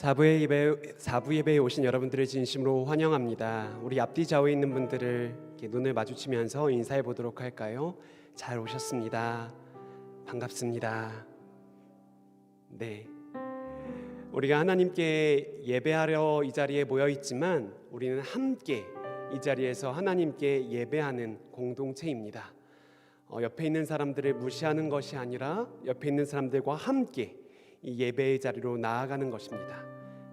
사부 예배에 오신 여러분들을 진심으로 환영합니다. 우리 앞뒤 좌우에 있는 분들을 이렇게 눈을 마주치면서 인사해 보도록 할까요? 잘 오셨습니다. 반갑습니다. 네, 우리가 하나님께 예배하려 이 자리에 모여 있지만 우리는 함께 이 자리에서 하나님께 예배하는 공동체입니다. 옆에 있는 사람들을 무시하는 것이 아니라 옆에 있는 사람들과 함께 이 예배의 자리로 나아가는 것입니다.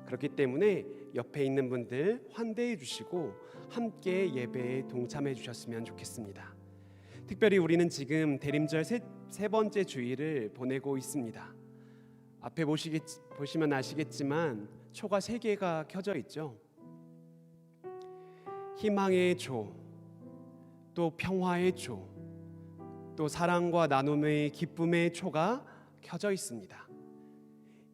그렇기 때문에 옆에 있는 분들 환대해 주시고 함께 예배에 동참해 주셨으면 좋겠습니다. 특별히 우리는 지금 대림절 세 번째 주일을 보내고 있습니다. 앞에 보시면 아시겠지만 초가 3개가 켜져 있죠. 희망의 조, 또 평화의 조, 또 사랑과 나눔의 기쁨의 초가 켜져 있습니다.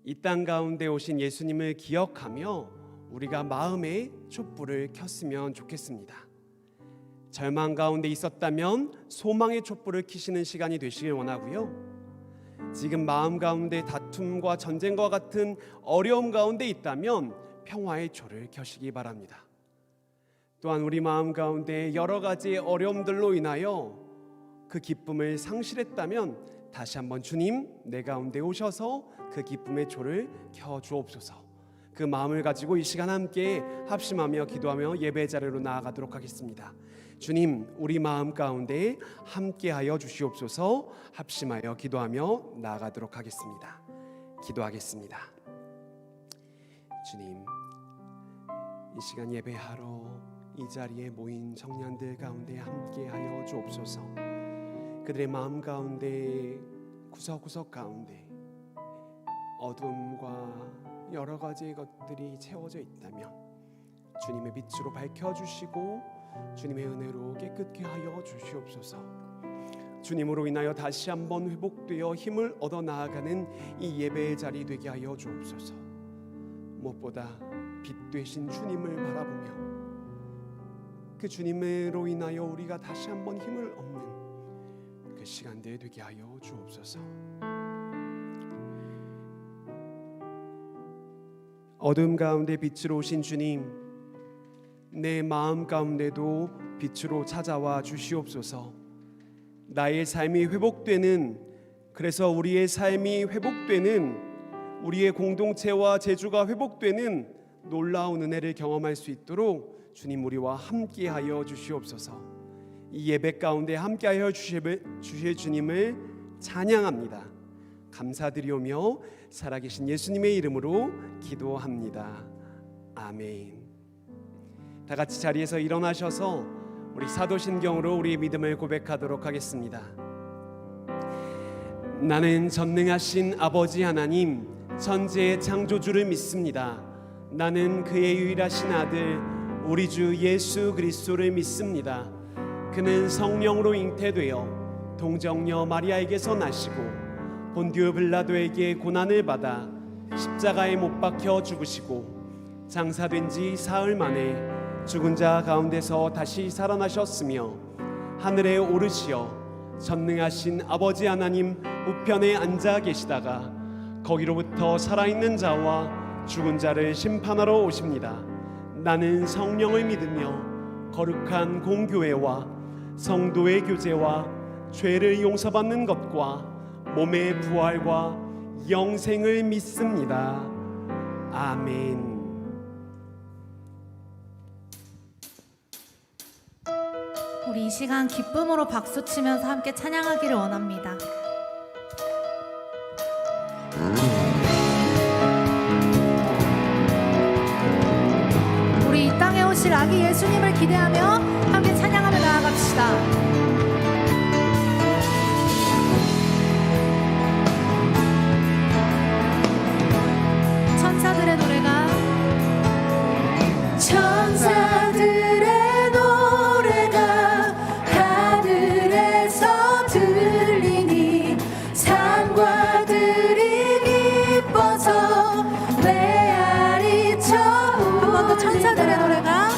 이 땅 가운데 오신 예수님을 기억하며 우리가 마음의 촛불을 켰으면 좋겠습니다. 절망 가운데 있었다면 소망의 촛불을 켜시는 시간이 되시길 원하고요. 지금 마음 가운데 다툼과 전쟁과 같은 어려움 가운데 있다면 평화의 초를 켜시기 바랍니다. 또한 우리 마음 가운데 여러 가지 어려움들로 인하여 그 기쁨을 상실했다면 다시 한번 주님 내 가운데 오셔서 그 기쁨의 초를 켜주옵소서. 그 마음을 가지고 이 시간 함께 합심하며 기도하며 예배 자리로 나아가도록 하겠습니다. 주님 우리 마음 가운데 함께하여 주시옵소서. 합심하여 기도하며 나아가도록 하겠습니다. 기도하겠습니다. 주님 이 시간 예배하러 이 자리에 모인 청년들 가운데 함께하여 주옵소서. 그들의 마음 가운데 구석구석 가운데 어둠과 여러 가지의 것들이 채워져 있다면 주님의 빛으로 밝혀주시고 주님의 은혜로 깨끗게 하여 주시옵소서. 주님으로 인하여 다시 한번 회복되어 힘을 얻어 나아가는 이 예배의 자리 되게 하여 주옵소서. 무엇보다 빛 되신 주님을 바라보며 그 주님으로 인하여 우리가 다시 한번 힘을 얻는 그 시간대에 되게 하여 주옵소서. 어둠 가운데 빛으로 오신 주님, 내 마음 가운데도 빛으로 찾아와 주시옵소서. 나의 삶이 회복되는, 그래서 우리의 삶이 회복되는, 우리의 공동체와 제주가 회복되는 놀라운 은혜를 경험할 수 있도록 주님 우리와 함께하여 주시옵소서. 이 예배 가운데 함께하여 주실 주님을 찬양합니다. 감사드리오며 살아계신 예수님의 이름으로 기도합니다. 아멘. 다 같이 자리에서 일어나셔서 우리 사도신경으로 우리의 믿음을 고백하도록 하겠습니다. 나는 전능하신 아버지 하나님 천지의 창조주를 믿습니다. 나는 그의 유일하신 아들 우리 주 예수 그리스도를 믿습니다. 그는 성령으로 잉태되어 동정녀 마리아에게서 나시고 본디오 빌라도에게 고난을 받아 십자가에 못 박혀 죽으시고 장사된 지 사흘 만에 죽은 자 가운데서 다시 살아나셨으며 하늘에 오르시어 전능하신 아버지 하나님 우편에 앉아 계시다가 거기로부터 살아있는 자와 죽은 자를 심판하러 오십니다. 나는 성령을 믿으며 거룩한 공교회와 성도의 교제와 죄를 용서받는 것과 몸의 부활과 영생을 믿습니다. 아멘. 우리 이 시간 기쁨으로 박수치면서 함께 찬양하기를 원합니다. 우리 이 땅에 오실 아기 예수님을 기대하며 함께 찬양하며 나아갑시다. 천사들의 노래가 하늘에서 들리니 산과 들이 기뻐서 메아리쳐 한 번 더 천사들의 노래가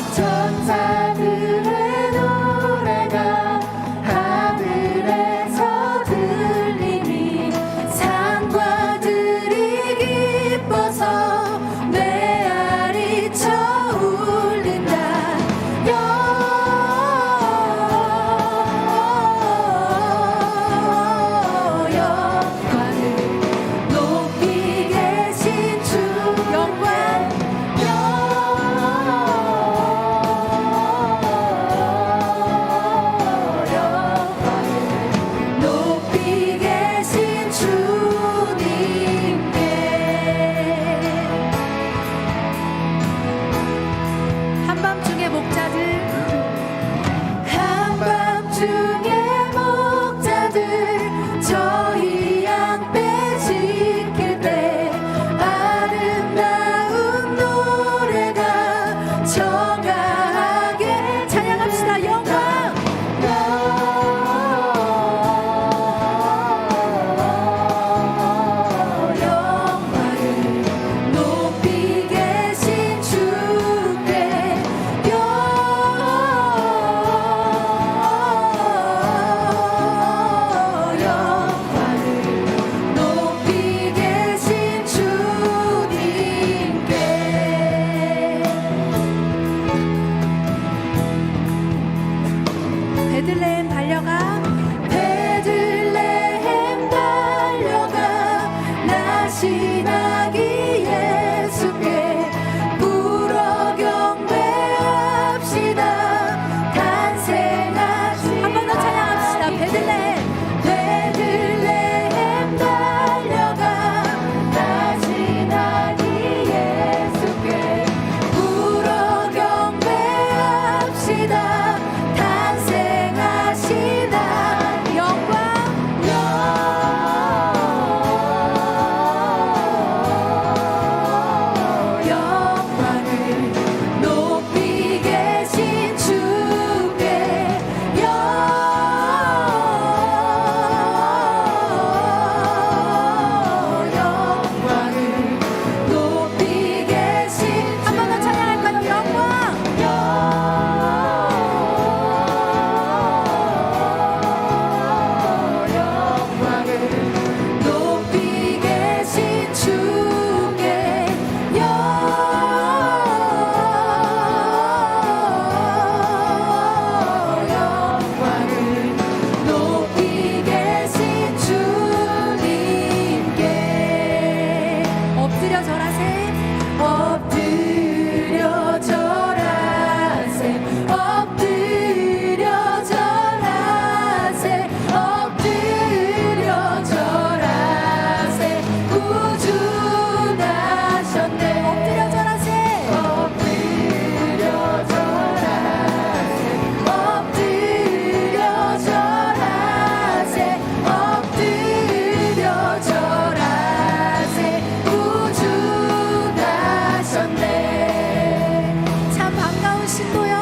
다신 아기 예수께 불어 경배합시다. 탄생하신 한 번 더 찬양합시다. 베들레헴 베들레헴 달려가 다신 아기 예수께 불어 경배합시다. 탄생하시다. 영광을 높이 계신 주께 영광을 높이 계신 한 번 더 찬양할까요? 영광을 높이 계신 주께 영광을 높이 계신 주님께 엎드려 절하세. 엎드려 절하세 엎드려 절하세 엎드려 절하세 구주 나셨네. 엎드려 절하세. 엎드려 절하세 엎드려 절하세 엎드려 절하세 구주 나셨네. 참 반가운 신도요.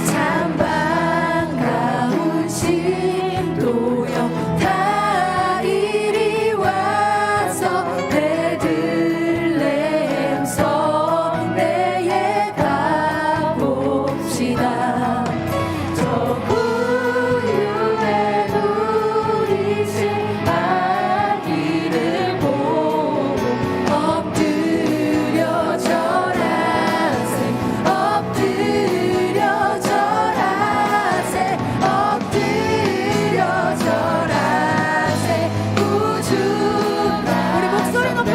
참 반가운 신도여 다 이리 와서 베들레헴 성내에 가봅시다. 저 구유에 누리신 아기를 보고 엎드려 절하세 엎드려 절하세 엎드려 절하세 구주 우리 목소리 높이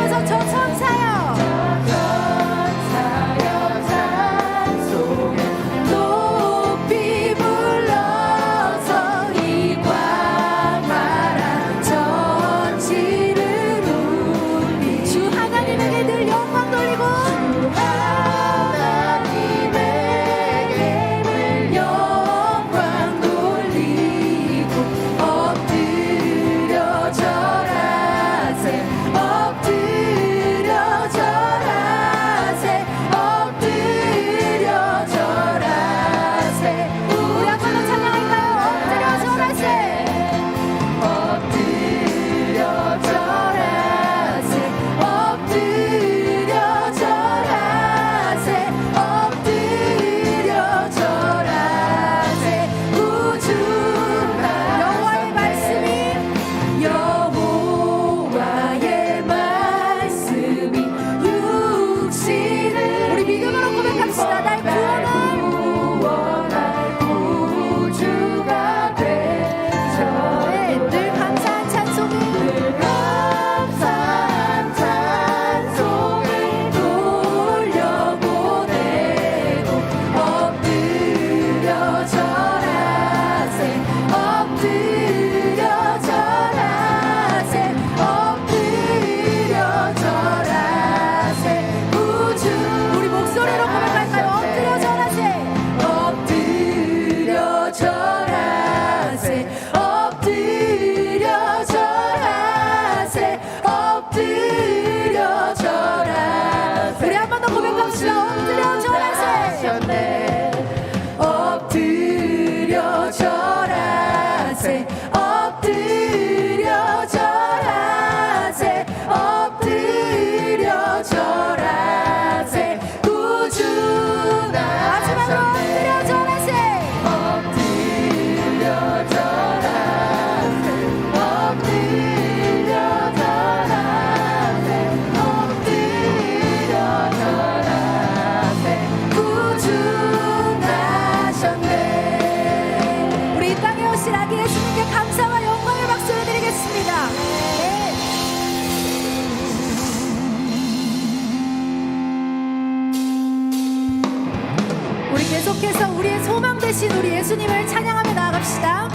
계속해서 우리의 소망 되신 우리 예수님을 찬양하며 나아갑시다.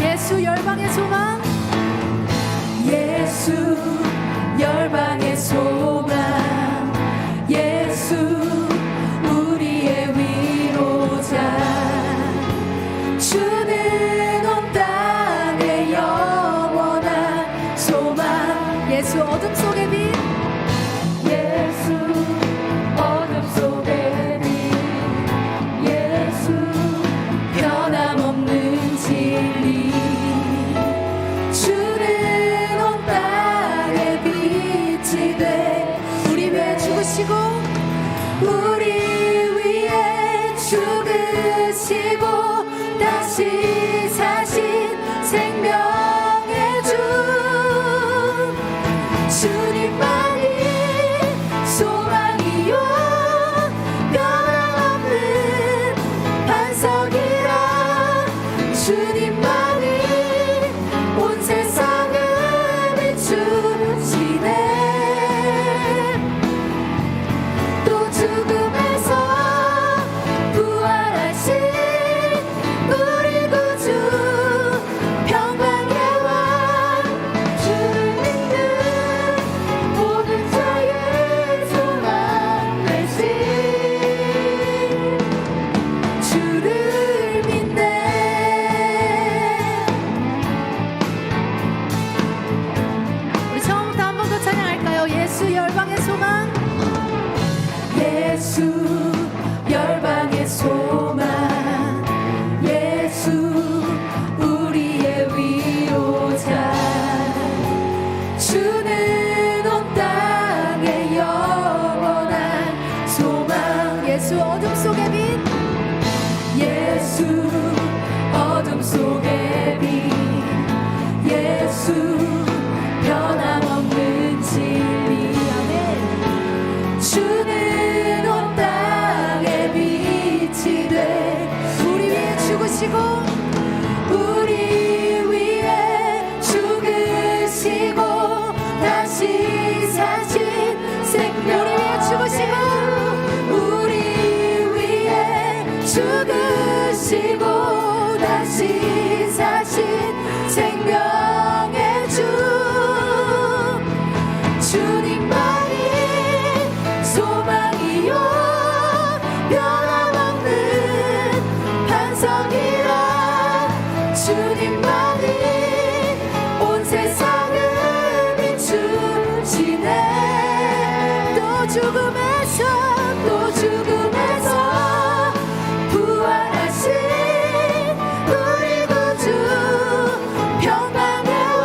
예수 열방의 소망, 예수 열방의 소망, 예수 우리의 위로자, 주는 온 땅의 영원한 소망. 예수 어둠 속의 빛, 예수 어둠 속의 빛, 예수 변함없는 진리, 주는 온 땅의 빛이 돼 우리 위해 죽으시고 우리 위에 죽으시고 다시 사신 생명의 주, 주님만이 소망이요 변함없는 반석이라, 주님만이 온 세상을 비추시네. 또 죽음에서 부활하신 우리 구주, 평강의 왕, 주를 믿는 모든 자의 소망 되신, 주를 믿네. 우리 처음부터 한 번 더 찬양할까요? 예수 열방의 소망, 예수 열방의 소망, 예수 우리의 위로자, 주는 온 땅의 영원한 소망. 예수 어둠 속의 빛, 예수 어둠 속의 빛, 예수 변함없는 진리, 주는 온 땅의 빛이 돼 우리 위해 죽으시고 우리 위에 죽으시고 다시 사신 생명, 우리 위해 죽으시고 우리 위에 죽으시고 다시 사신 생명의 주, 주님만이 소망이요 변함없는 반석이라, 주님만이 온 세상을 비추시네. 또 죽음에서 부활하신 우리 구주, 평강의 왕,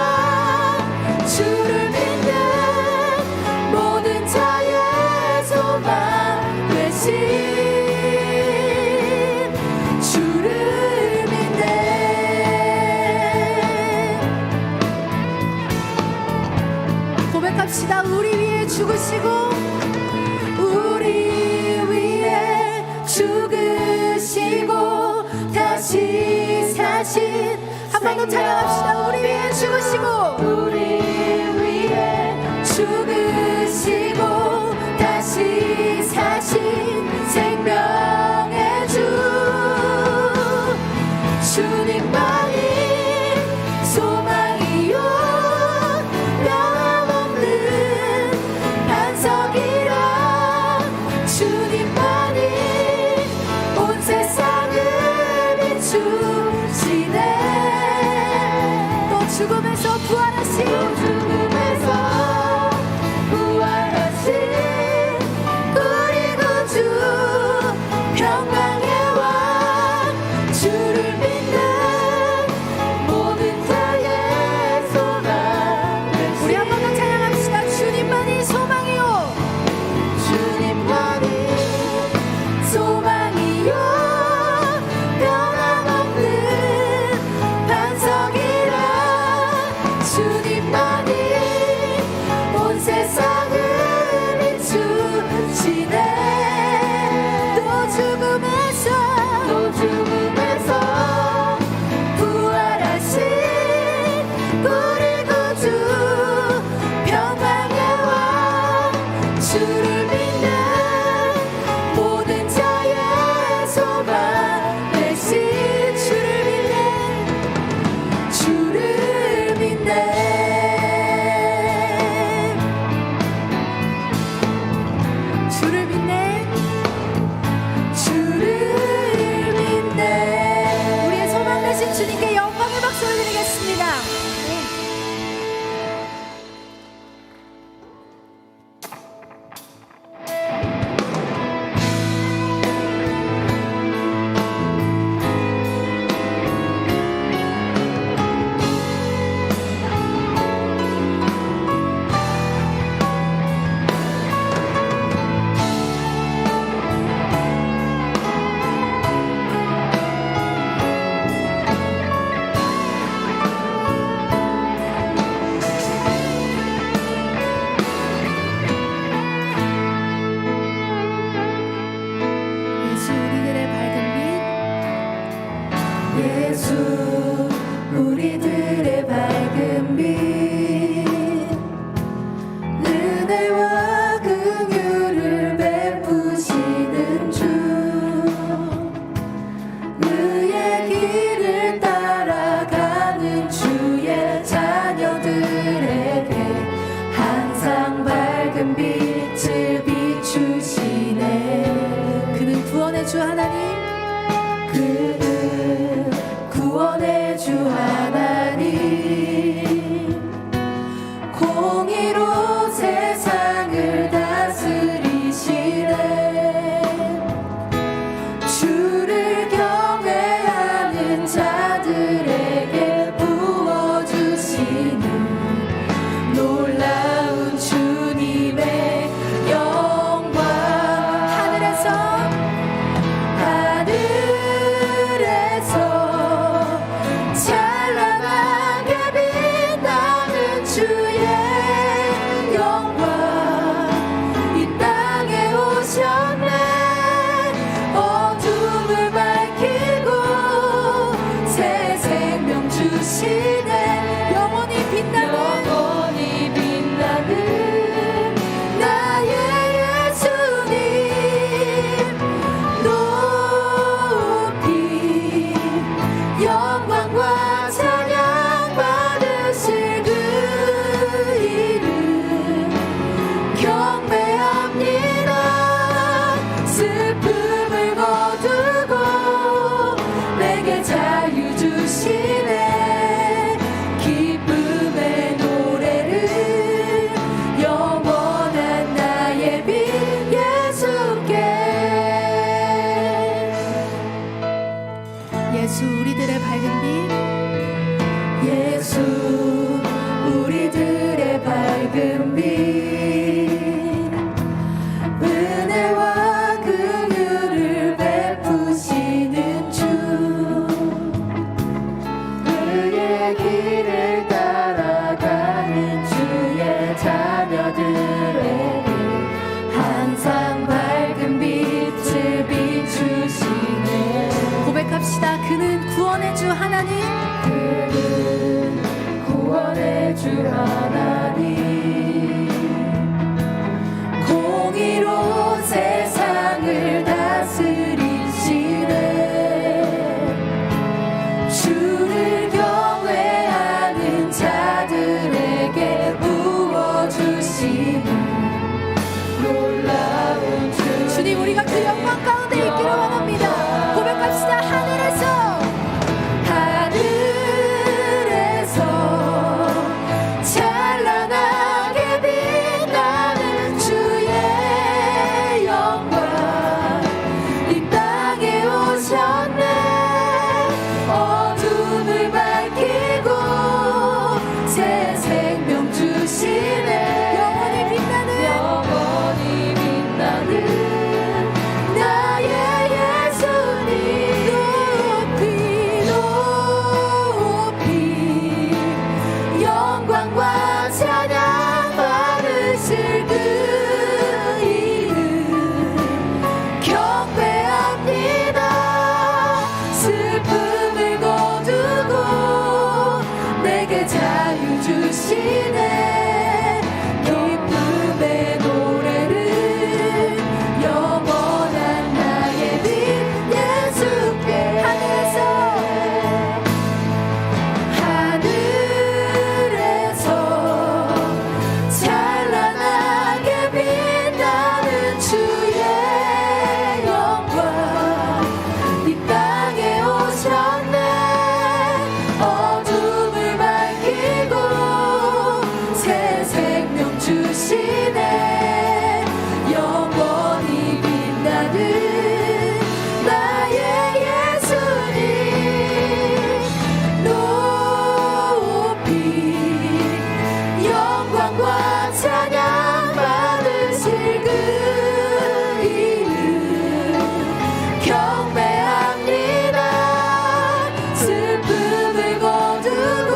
주를 믿는 모든 자의 소망 되신, 주를 믿네. 고백합시다. 우리 위해 죽으시고 우리 위에 죽으시고 다시 사신, 한 번 더 찬양합시다. 우리 위해 죽으시고 우리 위에 죽으시고 다시 사신 생명의 주, 주님만이 소망이요 변함없는 반석이라, 주님만이 온 세상을 비추시네. 또 죽음에서 부활하신 죽음에서 부활하신 우리 구주, 평강의 왕, 주를 믿는 모든 자의 소망 되신, 우리 한 번 더 찬양합시다. 주님만이 소망이요 주님만이 소망이요 변함없는 반석이라, 주님만이 온 세상을 비추시네. 또 죽음에서 부활하신 우리 구주, 평강의 왕, 주를 믿는 밝은 빛을 비추시네. 그는 구원의 주 하나님, 그는 구원의 주 하나님, 공의로 세상을 다스리시네. 주를 경외하는 자들에게 부어주시는 놀라운 주님의 영광. 하늘에서 찬란하게 빛나는 주의 영광, 이 땅에 오셨네. 어둠을 밝히고 새 생명 주시네. 영원히 빛나는 나의 예수님, 높이 영광과 찬양 받으실 그 이름 경배합니다. 슬픔을 거두고 내게 자유 주시네. 기쁨의 노래를 영원한 나의 빛 예수께. 예수 우리들의 밝은 빛, 예수 우리들의 밝은 빛, 은혜와 긍휼을 베푸시는 주, 그의 길을 따라가는 주의 자녀들에게 항상 밝은 빛을 비추시네. 고백합시다. 그는 구원의 주 하나님, 그는 구원의 주 하나님, 공의로 세상을 다스리시네. 주를 경외하는 자들에게 부어주시는 놀라운 주님 우리가 그 영광 가운데 있기를 원합니다. 고백합시다. 하늘에서 찬란하게 빛나는 주의 영광, 이 땅에 오셨네. 어둠을 밝히고 새 생명 주시네. 영원히 빛나는 나의 예수님, 높이 영광과 찬양 받으실 그 이름 경배합니다. 슬픔을 거두고 내게 자유 주시네. 기쁨의 노래를 영원한 나의 빛 예수께. 하늘에서 찬란하게 빛나는 주의 영광, 이 땅에 오셨네. 어둠을 밝히고 새 생명 주시네. 영원히 빛나는 나의 예수님, 높이 영광과 찬양 받으실 그 이름 경배합니다. 슬픔을 거두고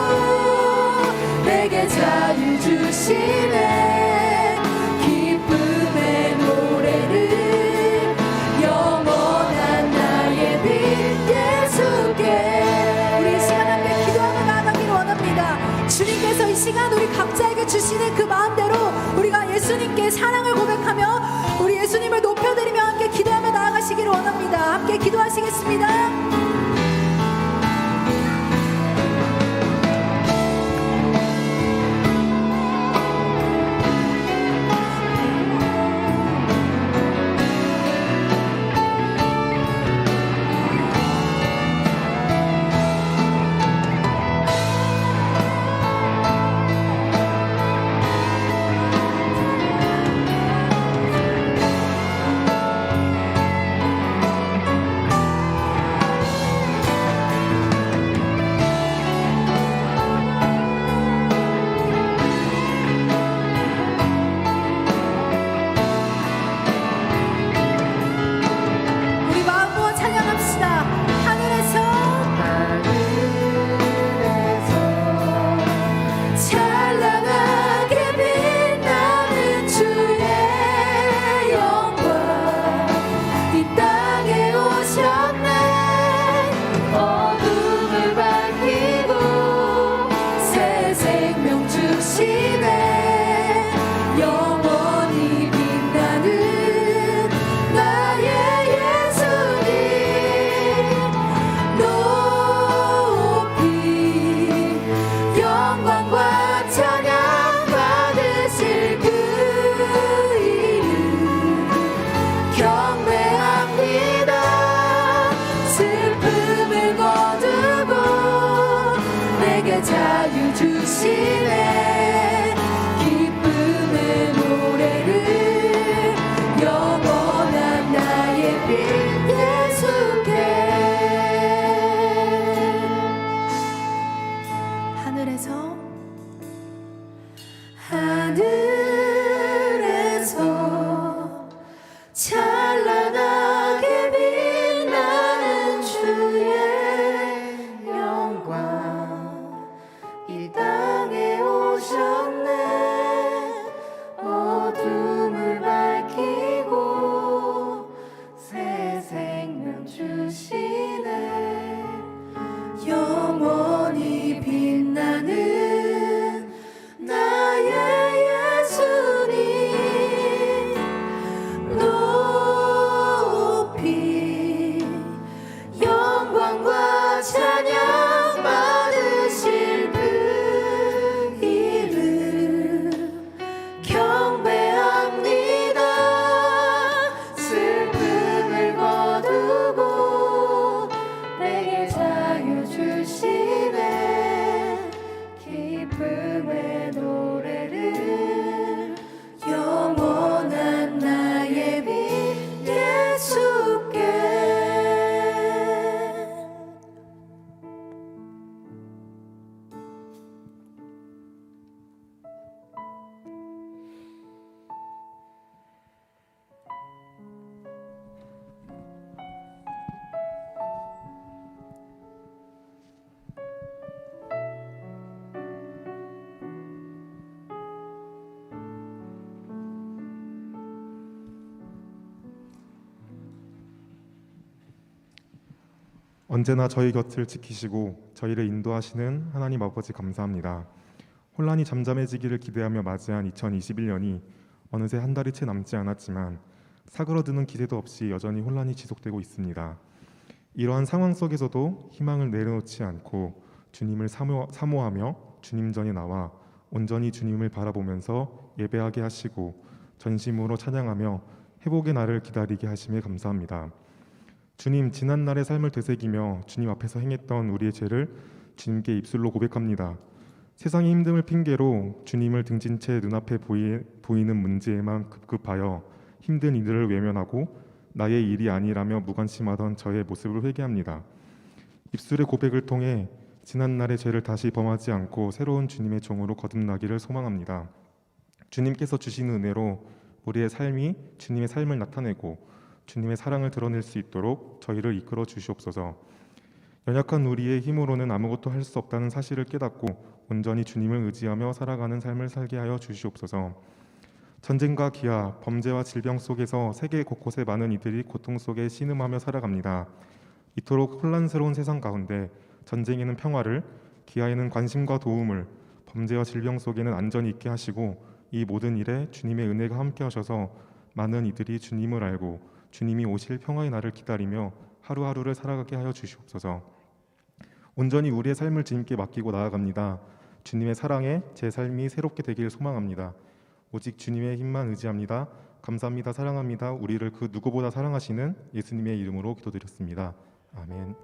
내게 자유 주시네. 기쁨의 노래를 영원한 나의 빛 예수께. 우리 이 시간 함께 기도하며 나아가기를 원합니다. 주님께서 이 시간 우리 각자에게 주시는 그 마음대로 우리가 예수님께 사랑을 고백하며 우리 예수님을 높여드리며 함께 기도하며 나아가시기를 원합니다. 함께 기도하시겠습니다. 하늘에서 찬란하게 빛나는 주의 영광 이 땅에 오셨네. 어둠을 밝히고 새 생명 주시네. 영원히 빛나는 나의 예수님 높이 영광과 찬양 받으실 그 이름 경배합니다. 슬픔을 거두고 내게 자유 주시네. 기쁨의 노래를 영원한 나의 빛 예수께. 언제나 저희 곁을 지키시고 저희를 인도하시는 하나님 아버지 감사합니다. 혼란이 잠잠해지기를 기대하며 맞이한 2021년이 어느새 한 달이 채 남지 않았지만 사그러드는 기세도 없이 여전히 혼란이 지속되고 있습니다. 이러한 상황 속에서도 희망을 내려놓지 않고 주님을 사모하며 주님 전에 나와 온전히 주님을 바라보면서 예배하게 하시고 전심으로 찬양하며 회복의 날을 기다리게 하심에 감사합니다. 주님, 지난날의 삶을 되새기며 주님 앞에서 행했던 우리의 죄를 주님께 입술로 고백합니다. 세상의 힘듦을 핑계로 주님을 등진 채 눈앞에 보이는 문제에만 급급하여 힘든 이들을 외면하고 나의 일이 아니라며 무관심하던 저의 모습을 회개합니다. 입술의 고백을 통해 지난날의 죄를 다시 범하지 않고 새로운 주님의 종으로 거듭나기를 소망합니다. 주님께서 주시는 은혜로 우리의 삶이 주님의 삶을 나타내고 주님의 사랑을 드러낼 수 있도록 저희를 이끌어 주시옵소서. 연약한 우리의 힘으로는 아무것도 할 수 없다는 사실을 깨닫고 온전히 주님을 의지하며 살아가는 삶을 살게 하여 주시옵소서. 전쟁과 기아, 범죄와 질병 속에서 세계 곳곳에 많은 이들이 고통 속에 신음하며 살아갑니다. 이토록 혼란스러운 세상 가운데 전쟁에는 평화를, 기아에는 관심과 도움을, 범죄와 질병 속에는 안전이 있게 하시고 이 모든 일에 주님의 은혜가 함께 하셔서 많은 이들이 주님을 알고 주님이 오실 평화의 날을 기다리며 하루하루를 살아가게 하여 주시옵소서. 온전히 우리의 삶을 주님께 맡기고 나아갑니다. 주님의 사랑에 제 삶이 새롭게 되길 소망합니다. 오직 주님의 힘만 의지합니다. 감사합니다. 사랑합니다. 우리를 그 누구보다 사랑하시는 예수님의 이름으로 기도드렸습니다. 아멘.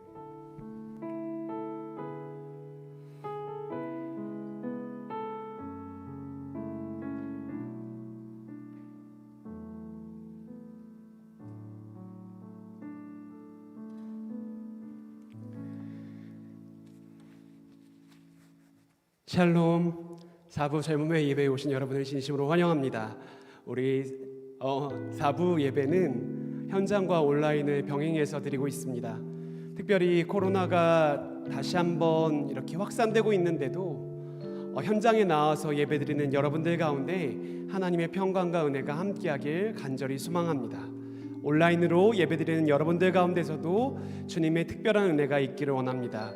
샬롬. 4부 젊음의 예배에 오신 여러분을 진심으로 환영합니다. 우리 4부 예배는 현장과 온라인을 병행해서 드리고 있습니다. 특별히 코로나가 다시 한번 이렇게 확산되고 있는데도 현장에 나와서 예배드리는 여러분들 가운데 하나님의 평강과 은혜가 함께하길 간절히 소망합니다. 온라인으로 예배드리는 여러분들 가운데서도 주님의 특별한 은혜가 있기를 원합니다.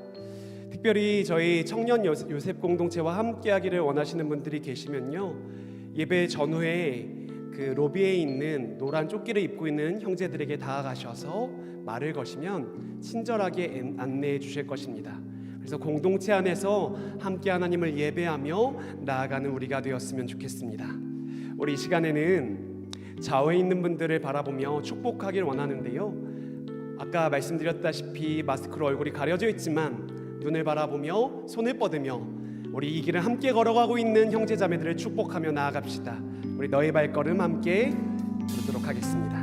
특별히 저희 청년 요셉 공동체와 함께하기를 원하시는 분들이 계시면요, 예배 전후에 그 로비에 있는 노란 조끼를 입고 있는 형제들에게 다가가셔서 말을 거시면 친절하게 안내해 주실 것입니다. 그래서 공동체 안에서 함께 하나님을 예배하며 나아가는 우리가 되었으면 좋겠습니다. 우리 이 시간에는 좌우에 있는 분들을 바라보며 축복하길 원하는데요, 아까 말씀드렸다시피 마스크로 얼굴이 가려져 있지만 눈을 바라보며 손을 뻗으며 우리 이 길을 함께 걸어가고 있는 형제자매들을 축복하며 나아갑시다. 우리 너의 발걸음 함께 듣도록 하겠습니다.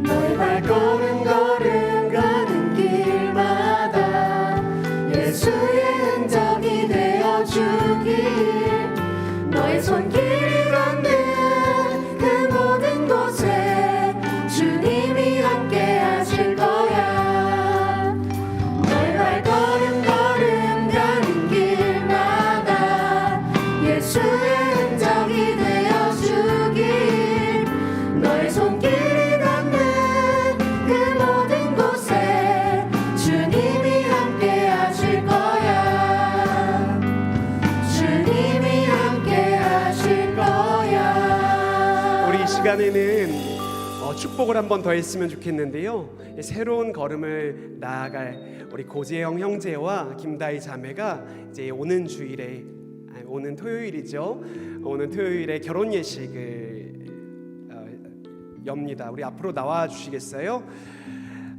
너의 발걸음 걸음가는 길마다 예수의 흔적이 되어주 손길이 닿는 그 모든 곳에 주님이 함께 하실 거야. 너의 발걸음 걸음 가는 길마다 예수의 흔적이 되어주길. 너의 손길이 닿는 그 모든 곳에 주님이 함께 하실 거야. 주님이 함께 하실 거야. 우리 이 시간에는 축복을 한 번 더 했으면 좋겠는데요. 새로운 걸음을 나아갈 우리 고재영 형제와 김다희 자매가 이제 오는 토요일이죠. 오는 토요일에 결혼 예식을 엽니다. 우리 앞으로 나와 주시겠어요?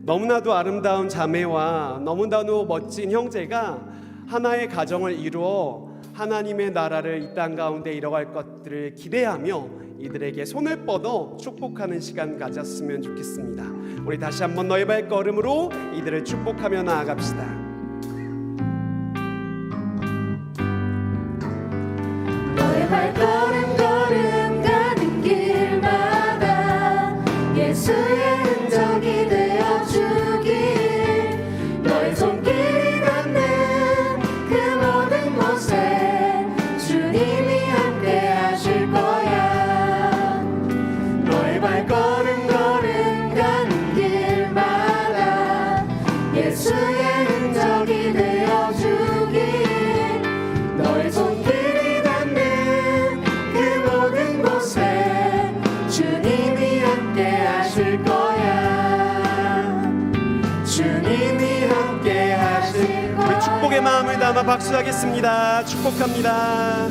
너무나도 아름다운 자매와 너무나도 멋진 형제가 하나의 가정을 이루어 하나님의 나라를 이 땅 가운데 이뤄갈 것들을 기대하며 이들에게 손을 뻗어 축복하는 시간 가졌으면 좋겠습니다. 우리 다시 한번 너의 발걸음으로 이들을 축복하며 나아갑시다. 너의 발걸음 걸음 가는 길마다 예수의 흔적이 되어주길. 너의 손길이 닿는 그 모든 곳에 주님이 함께 하실 거야. 너의 발걸음 걸음 가는 길마다 예수의 흔적이 되어주길. 너의 손길이 닿는 그 모든 곳에 주님이 함께 하실 거야. 주님이 함께 하실 거야. 우리 축복의 마음을 담아 박수하겠습니다. 축복합니다.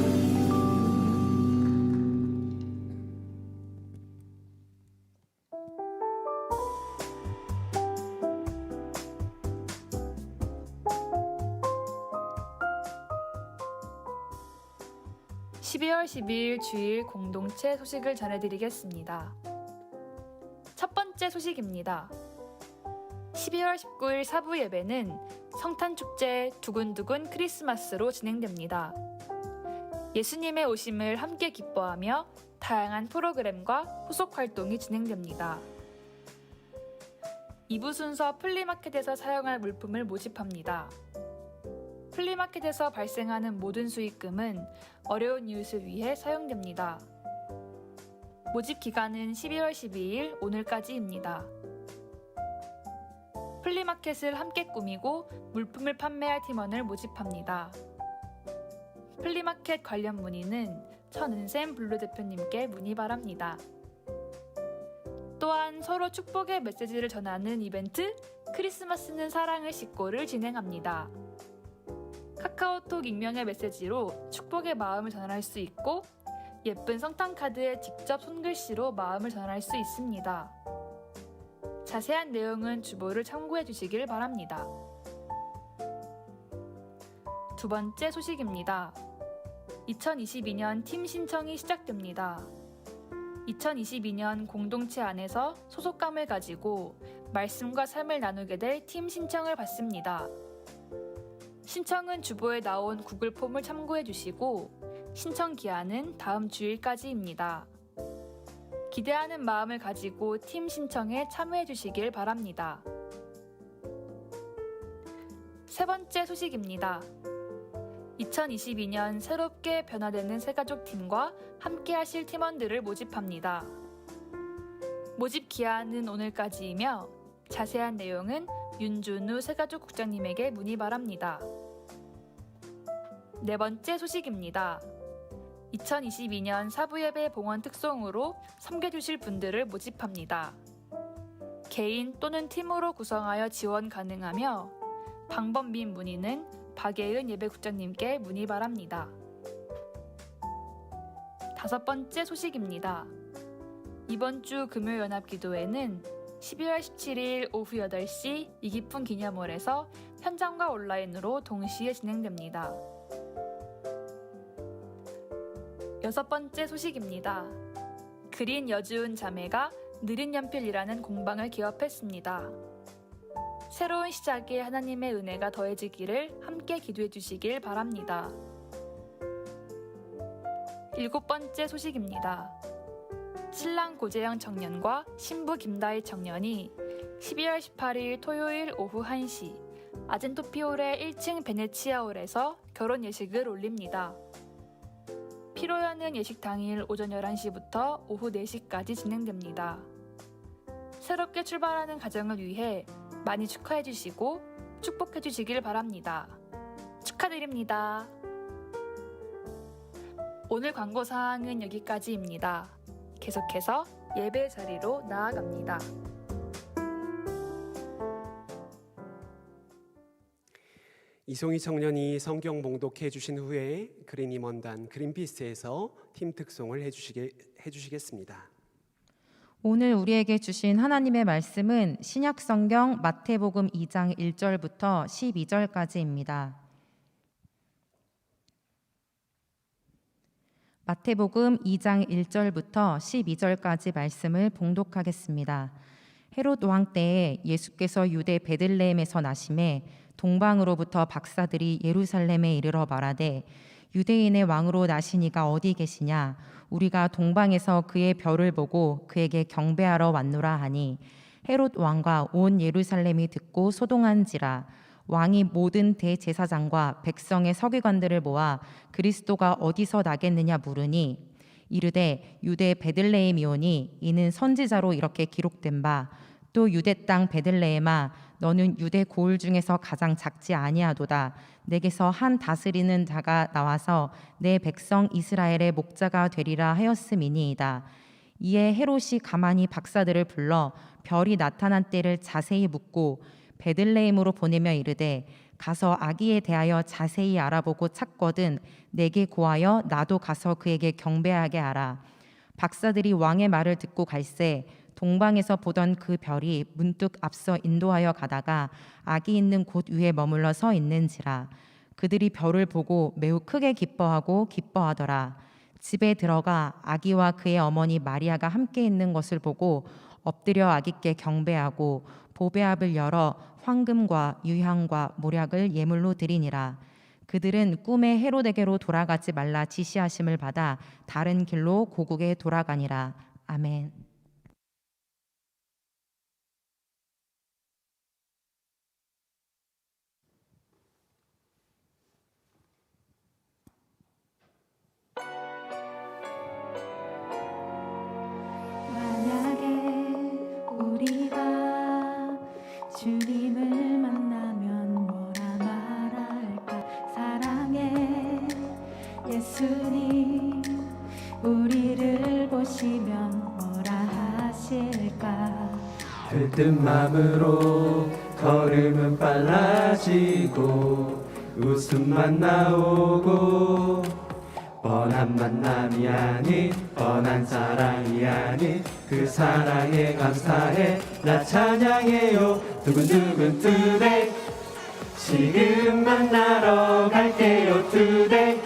12월 12일 주일 공동체 소식을 전해드리겠습니다. 첫 번째 소식입니다. 12월 19일 사부 예배는 성탄축제 두근두근 크리스마스로 진행됩니다. 예수님의 오심을 함께 기뻐하며 다양한 프로그램과 후속 활동이 진행됩니다. 2부 순서 플리마켓에서 사용할 물품을 모집합니다. 플리마켓에서 발생하는 모든 수익금은 어려운 이웃을 위해 사용됩니다. 모집 기간은 12월 12일 오늘까지입니다. 플리마켓을 함께 꾸미고 물품을 판매할 팀원을 모집합니다. 플리마켓 관련 문의는 천은샘 블루 대표님께 문의 바랍니다. 또한 서로 축복의 메시지를 전하는 이벤트 크리스마스는 사랑을 싣고를 진행합니다. 카카오톡 익명의 메시지로 축복의 마음을 전할 수 있고 예쁜 성탄 카드에 직접 손글씨로 마음을 전할 수 있습니다. 자세한 내용은 주보를 참고해 주시길 바랍니다. 두 번째 소식입니다. 2022년 팀 신청이 시작됩니다. 2022년 공동체 안에서 소속감을 가지고 말씀과 삶을 나누게 될 팀 신청을 받습니다. 신청은 주보에 나온 구글 폼을 참고해 주시고 신청 기한은 다음 주일까지입니다. 기대하는 마음을 가지고 팀 신청에 참여해 주시길 바랍니다. 세 번째 소식입니다. 2022년 새롭게 변화되는 새가족 팀과 함께 하실 팀원들을 모집합니다. 모집 기한은 오늘까지이며 자세한 내용은 윤준우 새가족 국장님에게 문의 바랍니다. 네 번째 소식입니다. 2022년 사부예배 봉헌 특송으로 섬겨주실 분들을 모집합니다. 개인 또는 팀으로 구성하여 지원 가능하며 방법 및 문의는 박예은 예배국장님께 문의 바랍니다. 다섯 번째 소식입니다. 이번 주 금요연합기도회는 12월 17일 오후 8시 이기풍 기념홀에서 현장과 온라인으로 동시에 진행됩니다. 여섯 번째 소식입니다. 그린 여주은 자매가 느린 연필이라는 공방을 기업했습니다. 새로운 시작에 하나님의 은혜가 더해지기를 함께 기도해 주시길 바랍니다. 7번째 소식입니다. 신랑 고재영 청년과 신부 김다희 청년이 12월 18일 토요일 오후 1시 아젠토피올의 1층 베네치아홀에서 결혼 예식을 올립니다. 피로연은 예식 당일 오전 11시부터 오후 4시까지 진행됩니다. 새롭게 출발하는 가정을 위해 많이 축하해 주시고 축복해 주시길 바랍니다. 축하드립니다. 오늘 광고 사항은 여기까지입니다. 계속해서 예배 자리로 나아갑니다. 이송희 청년이 성경 봉독해 주신 후에 그린임원단 그린피스에서 팀 특송을 해주시겠습니다. 오늘 우리에게 주신 하나님의 말씀은 신약성경 마태복음 2장 1절부터 12절까지입니다. 마태복음 2장 1절부터 12절까지 말씀을 봉독하겠습니다. 헤롯 왕 때에 예수께서 유대 베들레헴에서 나심에 동방으로부터 박사들이 예루살렘에 이르러 말하되 유대인의 왕으로 나시니가 어디 계시냐? 우리가 동방에서 그의 별을 보고 그에게 경배하러 왔노라 하니 헤롯 왕과 온 예루살렘이 듣고 소동한지라. 왕이 모든 대제사장과 백성의 서기관들을 모아 그리스도가 어디서 나겠느냐 물으니 이르되 유대 베들레헴이오니 이는 선지자로 이렇게 기록된 바 또 유대 땅 베들레헴아 너는 유대 고을 중에서 가장 작지 아니하도다. 내게서 한 다스리는 자가 나와서 내 백성 이스라엘의 목자가 되리라 하였음이니이다. 이에 헤롯이 가만히 박사들을 불러 별이 나타난 때를 자세히 묻고 베들레헴으로 보내며 이르되 가서 아기에 대하여 자세히 알아보고 찾거든 내게 고하여 나도 가서 그에게 경배하게 하라. 박사들이 왕의 말을 듣고 갈새 동방에서 보던 그 별이 문득 앞서 인도하여 가다가 아기 있는 곳 위에 머물러 서 있는지라. 그들이 별을 보고 매우 크게 기뻐하더라. 집에 들어가 아기와 그의 어머니 마리아가 함께 있는 것을 보고 엎드려 아기께 경배하고 보배압을 열어 황금과 유향과 모략을 예물로 드리니라. 그들은 꿈에 헤롯에게로 돌아가지 말라 지시하심을 받아 다른 길로 고국에 돌아가니라. 아멘. 만약에 우리가 주님을 만나면 뭐라 말할까? 사랑해 예수님, 우리를 보시면 뭐라 하실까? 들뜬 맘으로 걸음은 빨라지고 웃음만 나오고 뻔한 만남이 아닌 뻔한 사랑이 아닌 그 사랑에 감사해 나 찬양해요. 두근두근 today 지금 만나러 갈게요. today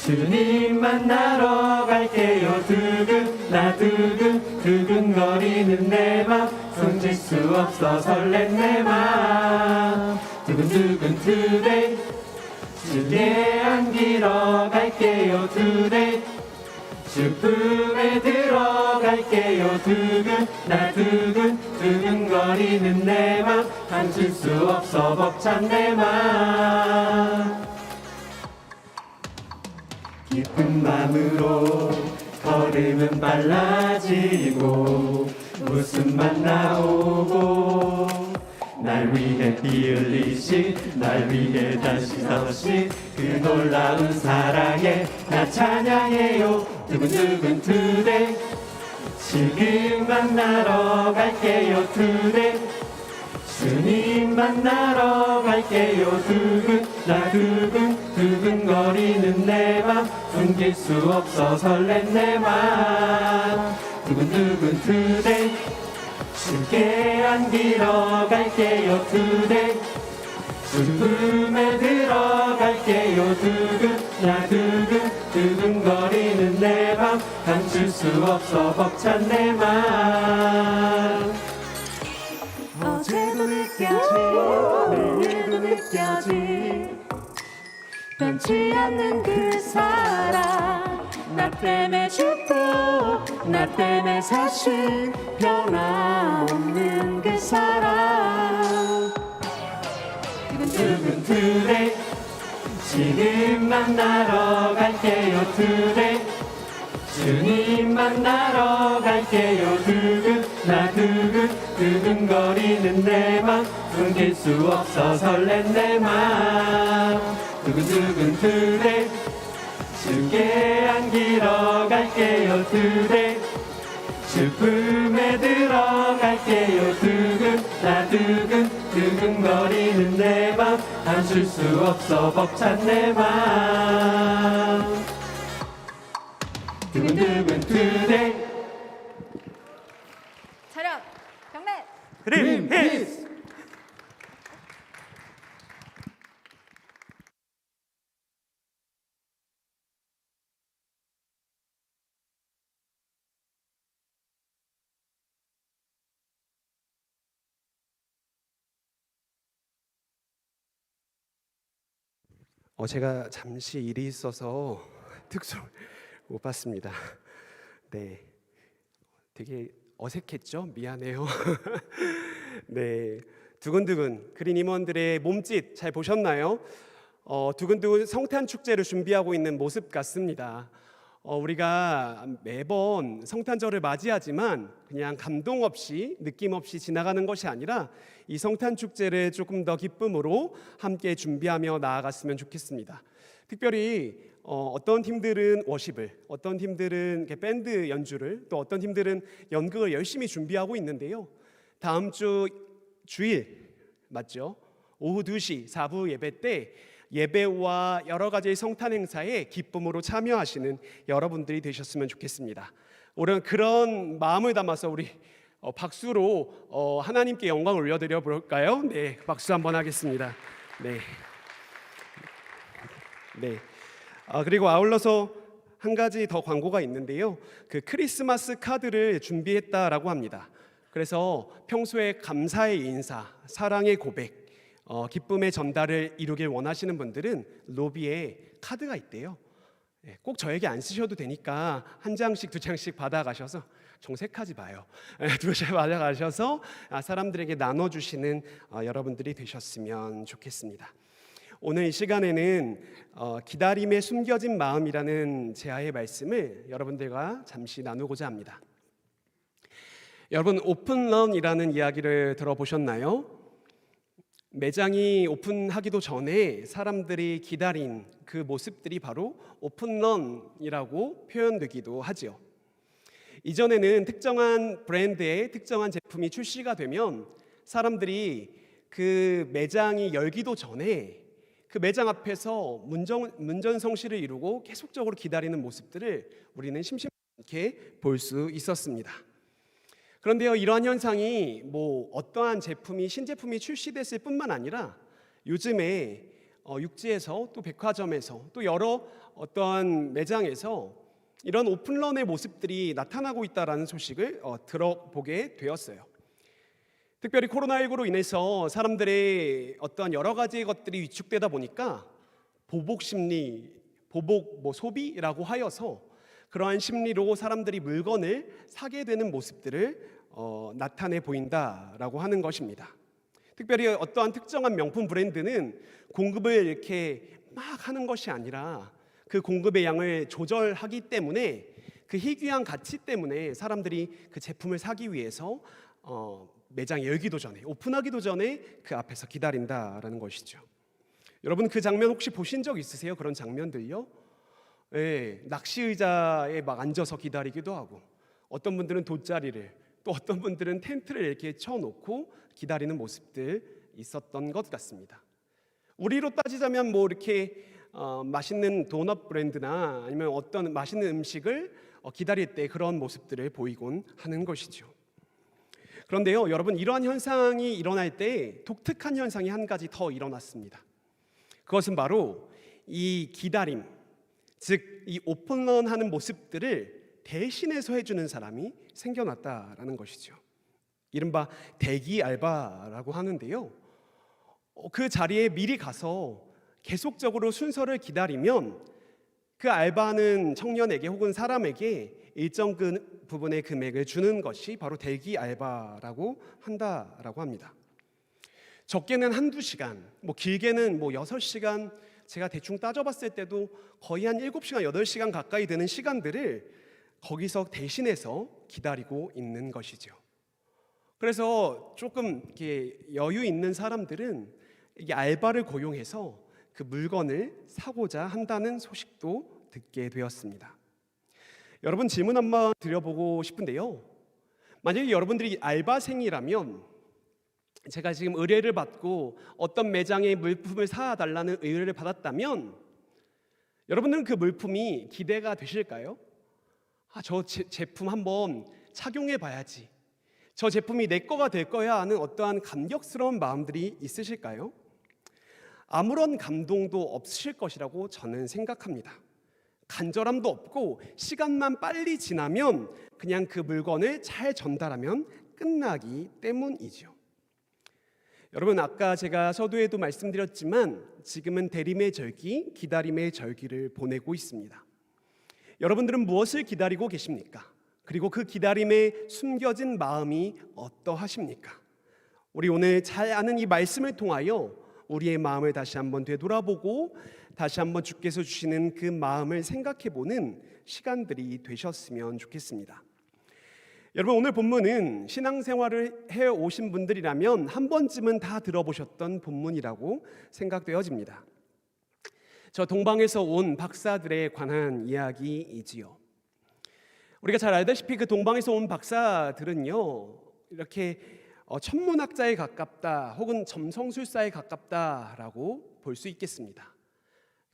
주님 만나러 갈게요. 나 두근거리는 내 맘 숨질 수 없어 설렌 내 맘 두근두근 today 주께 안기러 갈게요. today 주 품에 들어갈게요. 나 두근거리는 내 맘 감출 수 없어 벅찬 내 맘 기쁜 맘으로 걸음은 빨라지고 웃음만 나오고 날 위해 피 흘리신 날 위해 다시 서신 그 놀라운 사랑에 나 찬양해요. 두근두근 today 지금 만나러 갈게요. today 주님 만나러 갈게요. 나 두근거리는 내 맘 숨길 수 없어 설렌 내 맘 두근두근 today 주께 안기러 갈게요. today 주 품에 들어갈게요. 나 두근거리는 내 맘 감출 수 없어 벅찬 내 맘 어제도 느껴지 내일도 느껴지 변치 않는 그 사랑 나 때문에 죽고 나 때문에 사신 변함없는 그 사랑 두근두근 지금 만나러 갈게요 두근 주님 만나러 갈게요 두근거리는 내 맘 숨길 수 없어 설렌 내 맘 두근두근 주께 안기러 갈게요 주 품에 들어갈게요 두근거리는 내 맘 감출 수 없어 벅찬 내 맘 두근두근 차렷 경례. 그린피스 제가 잠시 일이 있어서 특송 못 봤습니다. 네, 되게 어색했죠? 미안해요. 네, 두근두근 그린 임원들의 몸짓 잘 보셨나요? 두근두근 성탄 축제를 준비하고 있는 모습 같습니다. 우리가 매번 성탄절을 맞이하지만 그냥 감동 없이 느낌 없이 지나가는 것이 아니라 이 성탄 축제를 조금 더 기쁨으로 함께 준비하며 나아갔으면 좋겠습니다. 특별히 어떤 팀들은 워십을, 어떤 팀들은 밴드 연주를, 또 어떤 팀들은 연극을 열심히 준비하고 있는데요. 다음 주 주일 맞죠? 오후 2시 4부 예배 때 예배와 여러 가지 성탄 행사에 기쁨으로 참여하시는 여러분들이 되셨으면 좋겠습니다. 오늘 그런 마음을 담아서 우리 박수로 하나님께 영광을 올려드려 볼까요? 네, 박수 한번 하겠습니다. 네. 네. 그리고 아울러서 한 가지 더 광고가 있는데요. 그 크리스마스 카드를 준비했다라고 합니다. 그래서 평소에 감사의 인사, 사랑의 고백, 기쁨의 전달을 이루길 원하시는 분들은 로비에 카드가 있대요. 꼭 저에게 안 쓰셔도 되니까 한 장씩 두 장씩 받아가셔서 정색하지 마요. 두 장 받아가셔서 사람들에게 나눠주시는 여러분들이 되셨으면 좋겠습니다. 오늘 이 시간에는 기다림에 숨겨진 마음이라는 제아의 말씀을 여러분들과 잠시 나누고자 합니다. 여러분 오픈런이라는 이야기를 들어보셨나요? 매장이 오픈하기도 전에 사람들이 기다린 그 모습들이 바로 오픈런이라고 표현되기도 하지요. 이전에는 특정한 브랜드의 특정한 제품이 출시가 되면 사람들이 그 매장이 열기도 전에 그 매장 앞에서 문전성시를 이루고 계속적으로 기다리는 모습들을 우리는 심심치 않게 볼 수 있었습니다. 그런데요, 이러한 현상이 어떠한 제품이 신제품이 출시됐을 뿐만 아니라 요즘에 육지에서 또 백화점에서 또 여러 어떠한 매장에서 이런 오픈런의 모습들이 나타나고 있다라는 소식을 들어보게 되었어요. 특별히 코로나19로 인해서 사람들의 어떠한 여러 가지 것들이 위축되다 보니까 보복 심리, 보복 소비라고 하여서 그러한 심리로 사람들이 물건을 사게 되는 모습들을 나타내 보인다라고 하는 것입니다. 특별히 어떠한 특정한 명품 브랜드는 공급을 이렇게 막 하는 것이 아니라 그 공급의 양을 조절하기 때문에 그 희귀한 가치 때문에 사람들이 그 제품을 사기 위해서 매장 열기도 전에 오픈하기도 전에 그 앞에서 기다린다라는 것이죠. 여러분 그 장면 혹시 보신 적 있으세요? 그런 장면들요? 네, 낚시 의자에 막 앉아서 기다리기도 하고 어떤 분들은 돗자리를 또 어떤 분들은 텐트를 이렇게 쳐놓고 기다리는 모습들 있었던 것 같습니다. 우리로 따지자면 이렇게 맛있는 도넛 브랜드나 아니면 어떤 맛있는 음식을 기다릴 때 그런 모습들을 보이곤 하는 것이죠. 그런데요, 여러분 이러한 현상이 일어날 때 독특한 현상이 한 가지 더 일어났습니다. 그것은 바로 이 기다림, 즉 이 오픈런하는 모습들을 대신해서 해주는 사람이 생겨났다라는 것이죠. 이른바 대기 알바라고 하는데요. 그 자리에 미리 가서 계속적으로 순서를 기다리면 그 알바는 청년에게 혹은 사람에게 일정 부분의 금액을 주는 것이 바로 대기 알바라고 한다라고 합니다. 적게는 한두 시간, 길게는 6시간, 제가 대충 따져봤을 때도 거의 한 7시간, 8시간 가까이 되는 시간들을 거기서 대신해서 기다리고 있는 것이죠. 그래서 조금 이렇게 여유 있는 사람들은 이 알바를 고용해서 그 물건을 사고자 한다는 소식도 듣게 되었습니다. 여러분, 질문 한번 드려보고 싶은데요. 만약에 여러분들이 알바생이라면, 제가 지금 의뢰를 받고 어떤 매장에 물품을 사달라는 의뢰를 받았다면 여러분들은 그 물품이 기대가 되실까요? 저 제품 한번 착용해 봐야지, 저 제품이 내 거가 될 거야 하는 어떠한 감격스러운 마음들이 있으실까요? 아무런 감동도 없으실 것이라고 저는 생각합니다. 간절함도 없고 시간만 빨리 지나면 그냥 그 물건을 잘 전달하면 끝나기 때문이죠. 여러분, 아까 제가 서두에도 말씀드렸지만 지금은 대림의 절기, 기다림의 절기를 보내고 있습니다. 여러분들은 무엇을 기다리고 계십니까? 그리고 그 기다림에 숨겨진 마음이 어떠하십니까? 우리 오늘 잘 아는 이 말씀을 통하여 우리의 마음을 다시 한번 되돌아보고 다시 한번 주께서 주시는 그 마음을 생각해보는 시간들이 되셨으면 좋겠습니다. 여러분, 오늘 본문은 신앙생활을 해오신 분들이라면 한 번쯤은 다 들어보셨던 본문이라고 생각되어집니다. 저 동방에서 온 박사들에 관한 이야기이지요. 우리가 잘 알다시피 그 동방에서 온 박사들은요, 이렇게 천문학자에 가깝다 혹은 점성술사에 가깝다라고 볼 수 있겠습니다.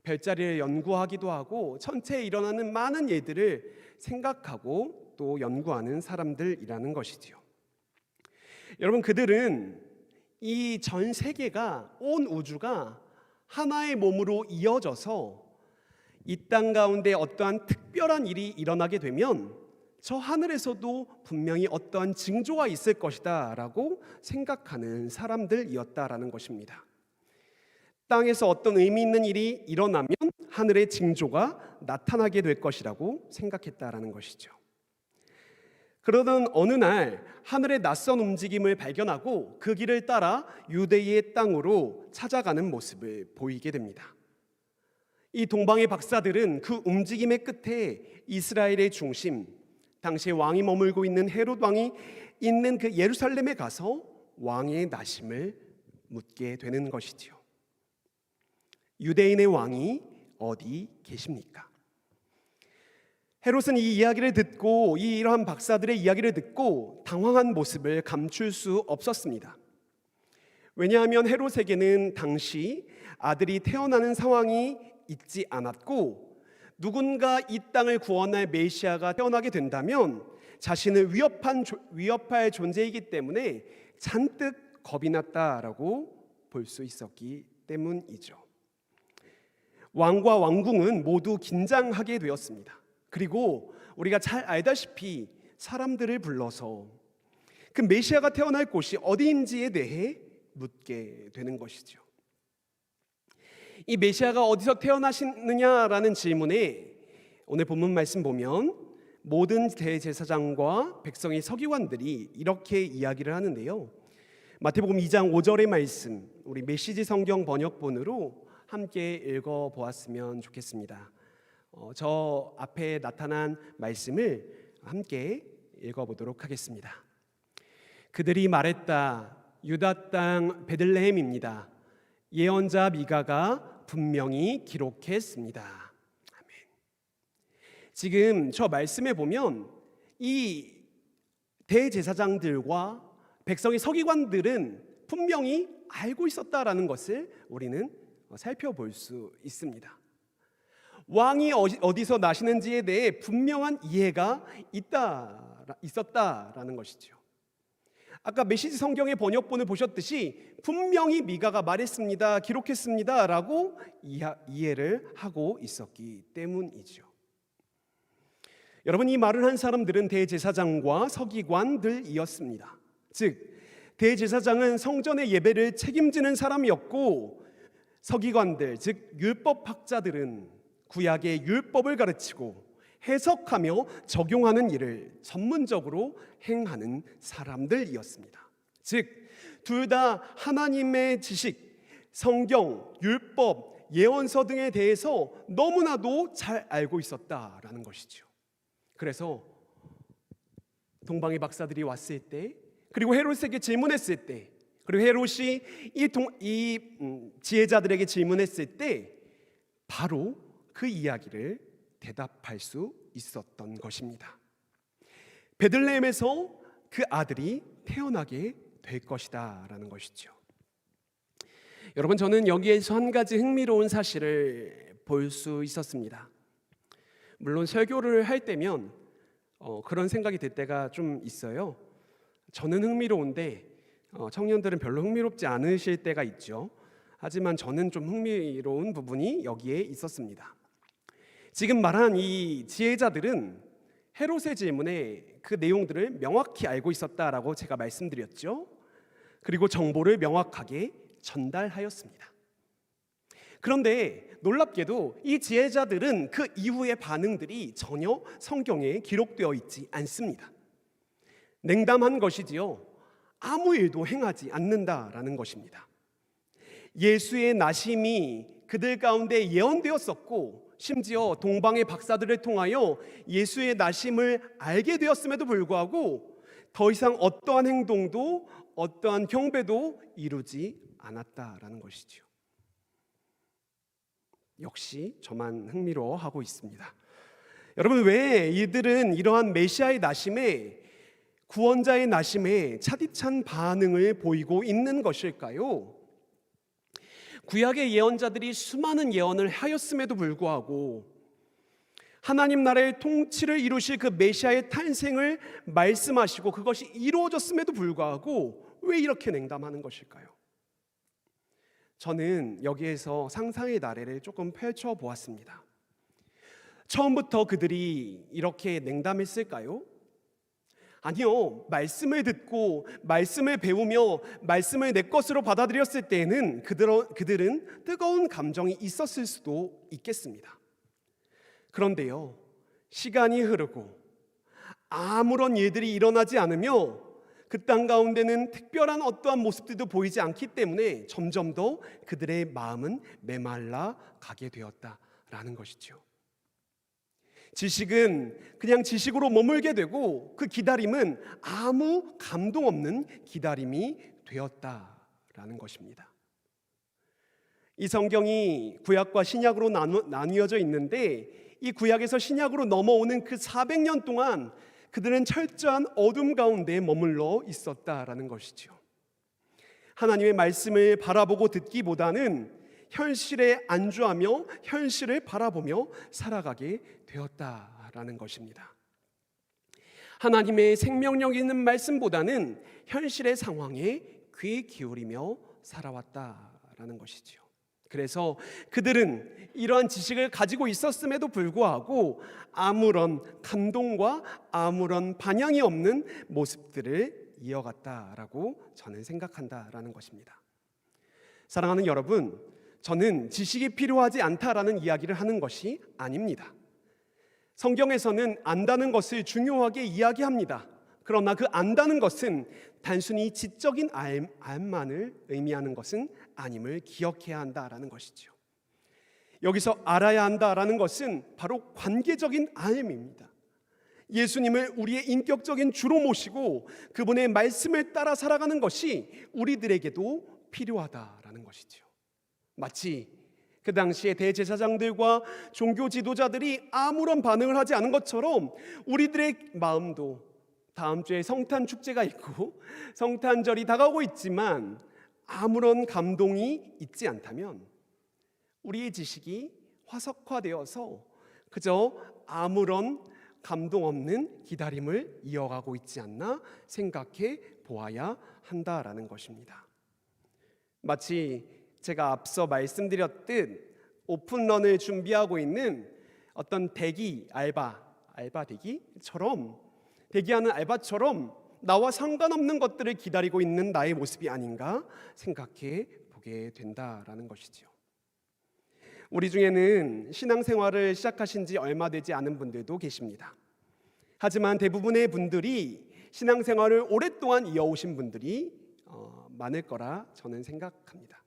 별자리를 연구하기도 하고 천체에 일어나는 많은 일들을 생각하고 또 연구하는 사람들이라는 것이지요. 여러분, 그들은 이 전 세계가, 온 우주가 하나의 몸으로 이어져서 이 땅 가운데 어떠한 특별한 일이 일어나게 되면 저 하늘에서도 분명히 어떠한 징조가 있을 것이다 라고 생각하는 사람들이었다라는 것입니다. 땅에서 어떤 의미 있는 일이 일어나면 하늘의 징조가 나타나게 될 것이라고 생각했다라는 것이죠. 그러던 어느 날 하늘의 낯선 움직임을 발견하고 그 길을 따라 유대의 땅으로 찾아가는 모습을 보이게 됩니다. 이 동방의 박사들은 그 움직임의 끝에 이스라엘의 중심, 당시에 왕이 머물고 있는 헤롯 왕이 있는 그 예루살렘에 가서 왕의 나심을 묻게 되는 것이지요. 유대인의 왕이 어디 계십니까? 헤롯은 이 이야기를 듣고, 이러한 박사들의 이야기를 듣고 당황한 모습을 감출 수 없었습니다. 왜냐하면 헤롯에게는 당시 아들이 태어나는 상황이 있지 않았고, 누군가 이 땅을 구원할 메시아가 태어나게 된다면 자신을 위협할 존재이기 때문에 잔뜩 겁이 났다라고 볼 수 있었기 때문이죠. 왕과 왕궁은 모두 긴장하게 되었습니다. 그리고 우리가 잘 알다시피 사람들을 불러서 그 메시아가 태어날 곳이 어디인지에 대해 묻게 되는 것이죠. 이 메시아가 어디서 태어나시느냐라는 질문에 오늘 본문 말씀 보면 모든 대제사장과 백성의 서기관들이 이렇게 이야기를 하는데요. 마태복음 2장 5절의 말씀, 우리 메시지 성경 번역본으로 함께 읽어보았으면 좋겠습니다. 저 앞에 나타난 말씀을 함께 읽어보도록 하겠습니다. 그들이 말했다. 유다 땅 베들레헴입니다. 예언자 미가가 분명히 기록했습니다. 아멘. 지금 저 말씀에 보면 이 대제사장들과 백성의 서기관들은 분명히 알고 있었다라는 것을 우리는 살펴볼 수 있습니다. 왕이 어디서 나시는지에 대해 분명한 이해가 있었다라는 것이죠. 아까 메시지 성경의 번역본을 보셨듯이 분명히 미가가 말했습니다, 기록했습니다 라고 이해를 하고 있었기 때문이죠. 여러분, 이 말을 한 사람들은 대제사장과 서기관들이었습니다. 즉 대제사장은 성전의 예배를 책임지는 사람이었고, 서기관들 즉 율법학자들은 구약의 율법을 가르치고 해석하며 적용하는 일을 전문적으로 행하는 사람들이었습니다. 즉, 둘 다 하나님의 지식, 성경, 율법, 예언서 등에 대해서 너무나도 잘 알고 있었다라는 것이죠. 그래서 동방의 박사들이 왔을 때, 그리고 헤롯에게 질문했을 때, 그리고 헤롯이 이 지혜자들에게 질문했을 때 바로 그 이야기를 대답할 수 있었던 것입니다. 베들레헴에서 그 아들이 태어나게 될 것이다 라는 것이죠. 여러분, 저는 여기에서 한 가지 흥미로운 사실을 볼 수 있었습니다. 물론 설교를 할 때면 그런 생각이 들 때가 좀 있어요. 저는 흥미로운데 청년들은 별로 흥미롭지 않으실 때가 있죠. 하지만 저는 좀 흥미로운 부분이 여기에 있었습니다. 지금 말한 이 지혜자들은 헤롯의 질문에 그 내용들을 명확히 알고 있었다라고 제가 말씀드렸죠. 그리고 정보를 명확하게 전달하였습니다. 그런데 놀랍게도 이 지혜자들은 그 이후의 반응들이 전혀 성경에 기록되어 있지 않습니다. 냉담한 것이지요. 아무 일도 행하지 않는다라는 것입니다. 예수의 나심이 그들 가운데 예언되었었고, 심지어 동방의 박사들을 통하여 예수의 나심을 알게 되었음에도 불구하고 더 이상 어떠한 행동도 어떠한 경배도 이루지 않았다라는 것이죠. 역시 저만 흥미로워하고 있습니다. 여러분, 왜 이들은 이러한 메시아의 나심에, 구원자의 나심에 차디찬 반응을 보이고 있는 것일까요? 구약의 예언자들이 수많은 예언을 하였음에도 불구하고 하나님 나라의 통치를 이루실 그 메시아의 탄생을 말씀하시고 그것이 이루어졌음에도 불구하고 왜 이렇게 냉담하는 것일까요? 저는 여기에서 상상의 나래를 조금 펼쳐보았습니다. 처음부터 그들이 이렇게 냉담했을까요? 아니요. 말씀을 듣고 말씀을 배우며 말씀을 내 것으로 받아들였을 때에는 그들은 뜨거운 감정이 있었을 수도 있겠습니다. 그런데요, 시간이 흐르고 아무런 일들이 일어나지 않으며 그 땅 가운데는 특별한 어떠한 모습들도 보이지 않기 때문에 점점 더 그들의 마음은 메말라 가게 되었다라는 것이죠. 지식은 그냥 지식으로 머물게 되고 그 기다림은 아무 감동 없는 기다림이 되었다라는 것입니다. 이 성경이 구약과 신약으로 나뉘어져 있는데, 이 구약에서 신약으로 넘어오는 그 400년 동안 그들은 철저한 어둠 가운데 머물러 있었다라는 것이죠. 하나님의 말씀을 바라보고 듣기보다는 현실에 안주하며 현실을 바라보며 살아가게 되었다라는 것입니다. 하나님의 생명력 있는 말씀보다는 현실의 상황에 귀 기울이며 살아왔다라는 것이죠. 그래서 그들은 이러한 지식을 가지고 있었음에도 불구하고 아무런 감동과 아무런 반향이 없는 모습들을 이어갔다라고 저는 생각한다라는 것입니다. 사랑하는 여러분, 저는 지식이 필요하지 않다라는 이야기를 하는 것이 아닙니다. 성경에서는 안다는 것을 중요하게 이야기합니다. 그러나 그 안다는 것은 단순히 지적인 알만을 의미하는 것은 아님을 기억해야 한다라는 것이죠. 여기서 알아야 한다라는 것은 바로 관계적인 알입니다. 예수님을 우리의 인격적인 주로 모시고 그분의 말씀을 따라 살아가는 것이 우리들에게도 필요하다라는 것이죠. 마치 그 당시에 대제사장들과 종교 지도자들이 아무런 반응을 하지 않은 것처럼 우리들의 마음도 다음 주에 성탄 축제가 있고 성탄절이 다가오고 있지만 아무런 감동이 있지 않다면 우리의 지식이 화석화되어서 그저 아무런 감동 없는 기다림을 이어가고 있지 않나 생각해 보아야 한다라는 것입니다. 마치 제가 앞서 말씀드렸듯 오픈런을 준비하고 있는 어떤 대기 알바 대기처럼 대기하는 알바처럼 나와 상관없는 것들을 기다리고 있는 나의 모습이 아닌가 생각해 보게 된다라는 것이죠. 우리 중에는 신앙생활을 시작하신 지 얼마 되지 않은 분들도 계십니다. 하지만 대부분의 분들이 신앙생활을 오랫동안 이어오신 분들이 많을 거라 저는 생각합니다.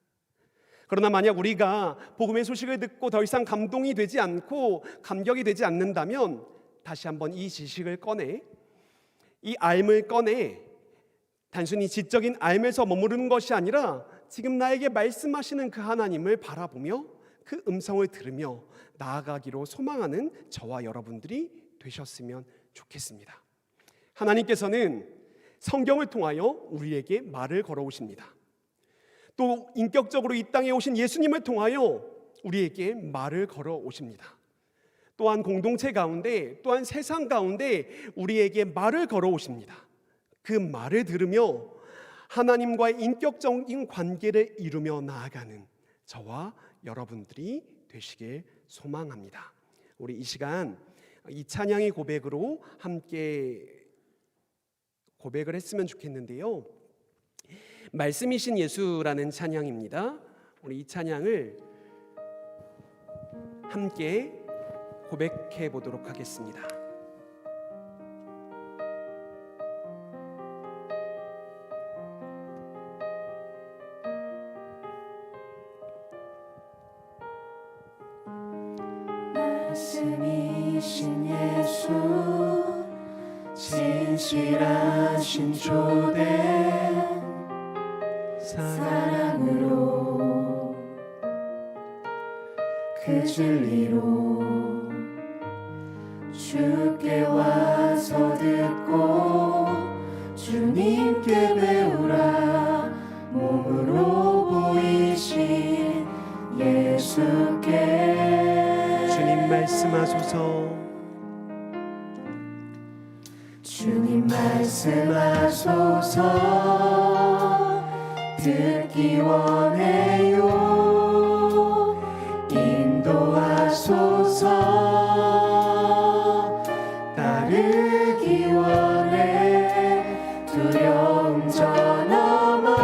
그러나 만약 우리가 복음의 소식을 듣고 더 이상 감동이 되지 않고 감격이 되지 않는다면 다시 한번 이 지식을 꺼내, 이 알을 꺼내 단순히 지적인 알에서 머무르는 것이 아니라 지금 나에게 말씀하시는 그 하나님을 바라보며 그 음성을 들으며 나아가기로 소망하는 저와 여러분들이 되셨으면 좋겠습니다. 하나님께서는 성경을 통하여 우리에게 말을 걸어오십니다. 또 인격적으로 이 땅에 오신 예수님을 통하여 우리에게 말을 걸어오십니다. 또한 공동체 가운데, 또한 세상 가운데 우리에게 말을 걸어오십니다. 그 말을 들으며 하나님과의 인격적인 관계를 이루며 나아가는 저와 여러분들이 되시길 소망합니다. 우리 이 시간 이 찬양의 고백으로 함께 고백을 했으면 좋겠는데요. 말씀이신 예수라는 찬양입니다. 우리 이 찬양을 함께 고백해 보도록 하겠습니다. 말씀이신 예수 진실하신 조된 사랑으로 그 진리로 주께 와서 듣고 주님께 배우라 몸으로 보이신 예수께 주님 말씀하소서. 주님 말씀하소서 듣기 원해요 인도하소서 따르기 원해 두려움 저 넘어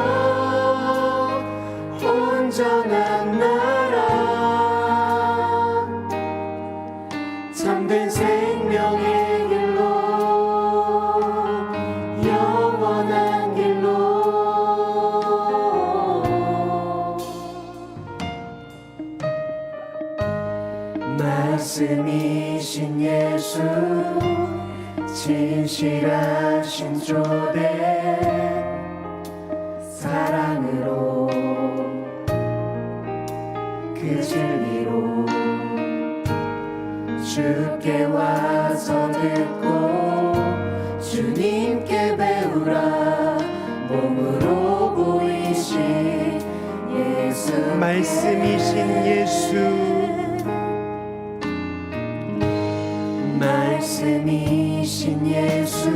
온전한 나라 참된 생명의 길로 영원한 길로 말씀이신 예수 진실하신 조된 사랑으로 그 진리로 주께 와서 듣고 주님께 배우라 몸으로 보이신 예수 말씀이신 예수 말씀이신 예수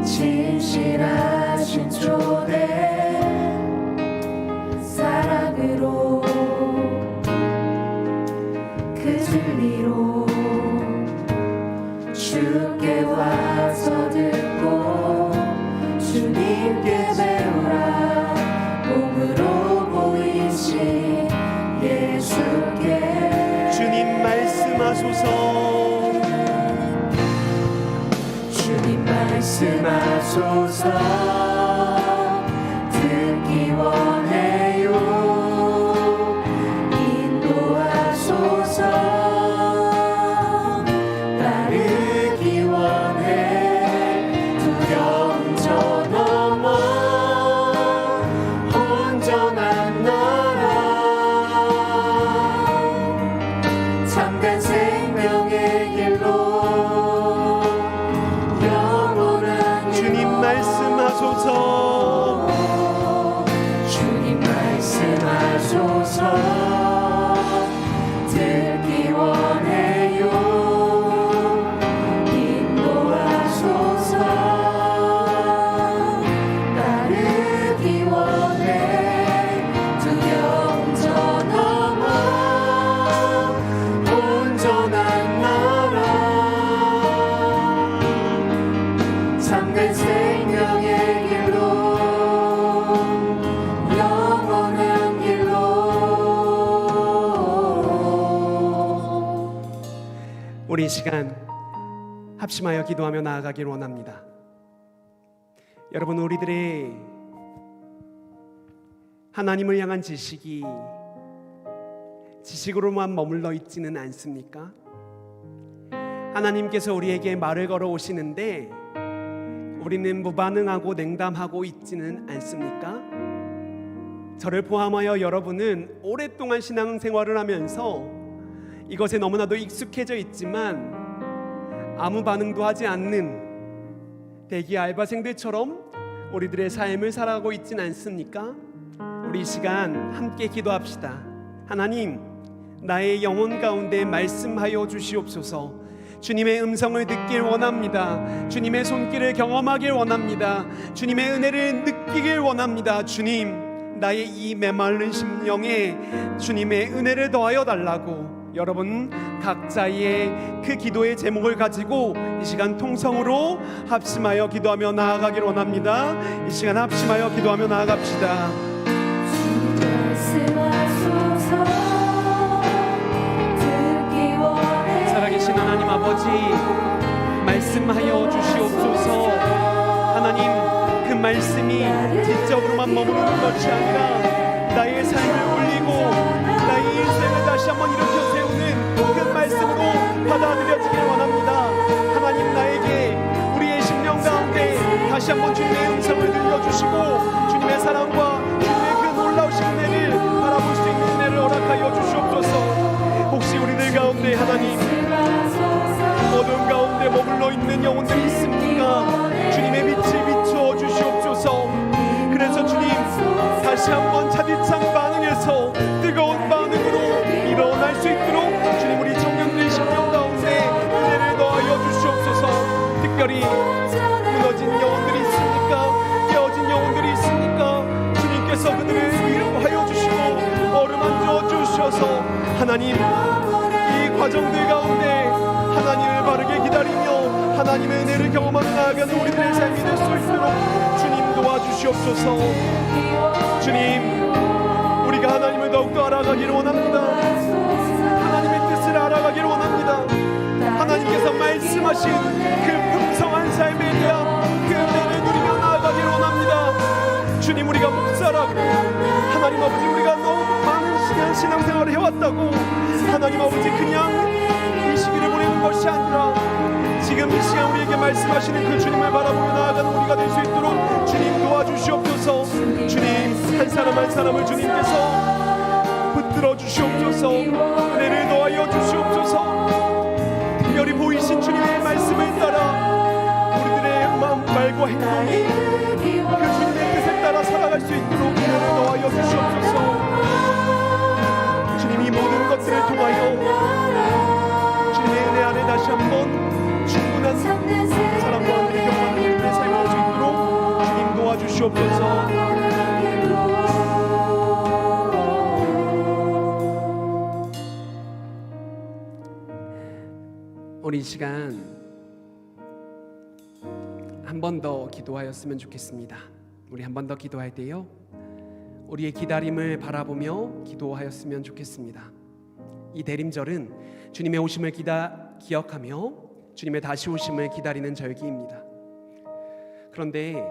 진실하신 조된 사랑으로 그 진리로 주께 와서 듣고 주님께 배우라 몸으로 보이신 예수께 주님 말씀하소서. 주님 말씀하소서 듣기 원해요 인도하소서 따르기 원해 두려움 저 넘어 온전한 나라 참된 생명의 길로 주님 말씀하소서. 주님 말씀하소서 듣기 원해요 인도하소서 따르기 원해 두려움 저 넘어 온전한 나라 참된 생명의 길로 영원한 길로 우리 이 시간 합심하여 기도하며 나아가길 원합니다. 여러분, 우리들의 하나님을 향한 지식이 지식으로만 머물러 있지는 않습니까? 하나님께서 우리에게 말을 걸어 오시는데 우리는 무반응하고 냉담하고 있지는 않습니까? 저를 포함하여 여러분은 오랫동안 신앙생활을 하면서 이것에 너무나도 익숙해져 있지만 아무 반응도 하지 않는 대기 알바생들처럼 우리들의 삶을 살아가고 있지는 않습니까? 우리 이 시간 함께 기도합시다. 하나님, 나의 영혼 가운데 말씀하여 주시옵소서. 주님의 음성을 듣길 원합니다. 주님의 손길을 경험하길 원합니다. 주님의 은혜를 느끼길 원합니다. 주님, 나의 이 메마른 심령에 주님의 은혜를 더하여 달라고 여러분 각자의 그 기도의 제목을 가지고 이 시간 통성으로 합심하여 기도하며 나아가길 원합니다. 이 시간 합심하여 기도하며 나아갑시다. 살아계신 하나님 아버지, 말씀하여 주시옵소서. 하나님, 그 말씀이 지적으로만 머무르는 것이 아니라 나의 삶을 울리고 나의 인생을 다시 한번 일으켜 세우는 그 말씀으로 받아들여지길 원합니다. 하나님, 나에게 우리의 심령 가운데 다시 한번 주님의 음성을 들려주시고 주님의 사랑과 주님의 그 놀라우신 은혜를 바라볼 수 있는 은혜를 허락하여 주시옵소서. 혹시 우리들 가운데 하나님 어둠 가운데 머물러 있는 영혼들이 있습니까? 주님의 빛을 비추어 주시옵소서. 그래서 주님, 다시 한번 차디찬 반응에서 뜨거운 반응으로 일어날 수 있도록 주님, 우리 청년들의 심령 가운데 은혜를 더하여 주시옵소서. 특별히 무너진 영혼들이 있습니까? 깨어진 영혼들이 있습니까? 주님께서 그들을 위로하여 주시고 어루만져 주셔서 하나님, 이 과정들 가운데 하나님을 바르게 기다리며 하나님의 은혜를 경험하며 나아가는 우리들의 삶이 될 수 있도록 주님 도와주시옵소서. 주님, 우리가 하나님을 더욱더 알아가기를 원합니다. 하나님의 뜻을 알아가기를 원합니다. 하나님께서 말씀하신 그 풍성한 삶에 대한 그 은혜를 누리며 나아가기를 원합니다. 주님, 우리가 목사라고 하나님 아버지, 우리가 너무 많은 시간 신앙생활을 해왔다고 하나님 아버지 그냥 이 시기를 보내는 것이 아니라 지금 이 시간 우리에게 말씀하시는 그 주님을 바라보며 나아가는 우리가 될 수 있도록 주님 도와주시옵소서. 주님, 한 사람 한 사람을 주님께서 붙들어 주시옵소서. 은혜를 더하여 주시옵소서. 특별히 보이신 주님의 말씀을 따라 우리들의 마음, 말과 행동이 그 주님의 뜻에 따라 살아갈 수 있도록 은혜를 더하여 주시옵소서. 주님, 이 모든 것들을 통하여 주님의 은혜 안에 다시 한번 충분한 사랑과 은혜를 경험하는 우리들의 삶이 될 수 있도록 주님 도와주시옵소서. 우리 이 시간 한 번 더 기도하였으면 좋겠습니다. 우리 한 번 더 기도할 때요, 우리의 기다림을 바라보며 기도하였으면 좋겠습니다. 이 대림절은 주님의 오심을 기억하며 주님의 다시 오심을 기다리는 절기입니다. 그런데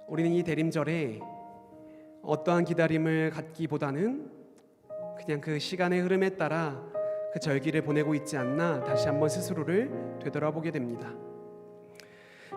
우리는 이 대림절에 어떠한 기다림을 갖기보다는 그냥 그 시간의 흐름에 따라 그 절기를 보내고 있지 않나 다시 한번 스스로를 되돌아보게 됩니다.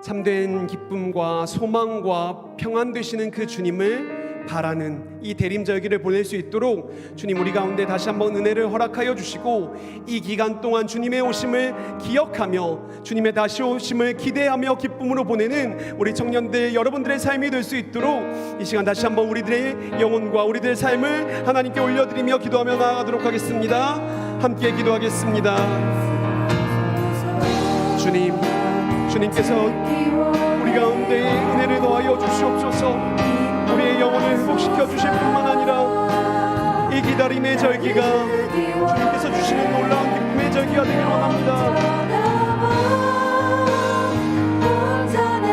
참된 기쁨과 소망과 평안 되시는 그 주님을 바라는 이 대림절기를 보낼 수 있도록 주님, 우리 가운데 다시 한번 은혜를 허락하여 주시고 이 기간 동안 주님의 오심을 기억하며 주님의 다시 오심을 기대하며 기쁨으로 보내는 우리 청년들 여러분들의 삶이 될 수 있도록 이 시간 다시 한번 우리들의 영혼과 우리들의 삶을 하나님께 올려드리며 기도하며 나아가도록 하겠습니다. 함께 기도하겠습니다. 주님, 주님께서 우리 가운데 은혜를 더하여 주시옵소서. 우리의 영혼을 회복시켜 주실 뿐만 아니라 이 기다림의 절기가 주님께서 주시는 놀라운 기쁨의 절기가 되길 원합니다.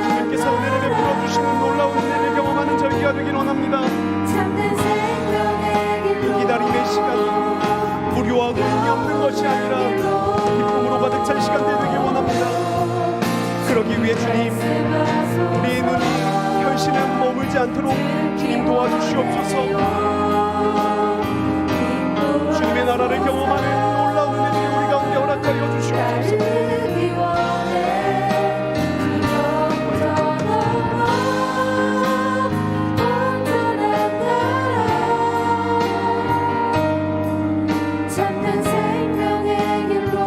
주님께서 은혜를 베풀어 주시는 놀라운 은혜를 경험하는 절기가 되길 원합니다. 이 기다림의 시간 무료와 고민이 없는 것이 아니라 기쁨으로 가득 벅찬 시간들 되길 원합니다. 그러기 위해 주님, 우리의 눈이 현실에 머물지 않도록 주님 도와주시옵소서. 주님의 나라를 경험하는 놀라운 은혜들이 우리 가운데 허락하여 주시옵소서. 참된 생명의 길로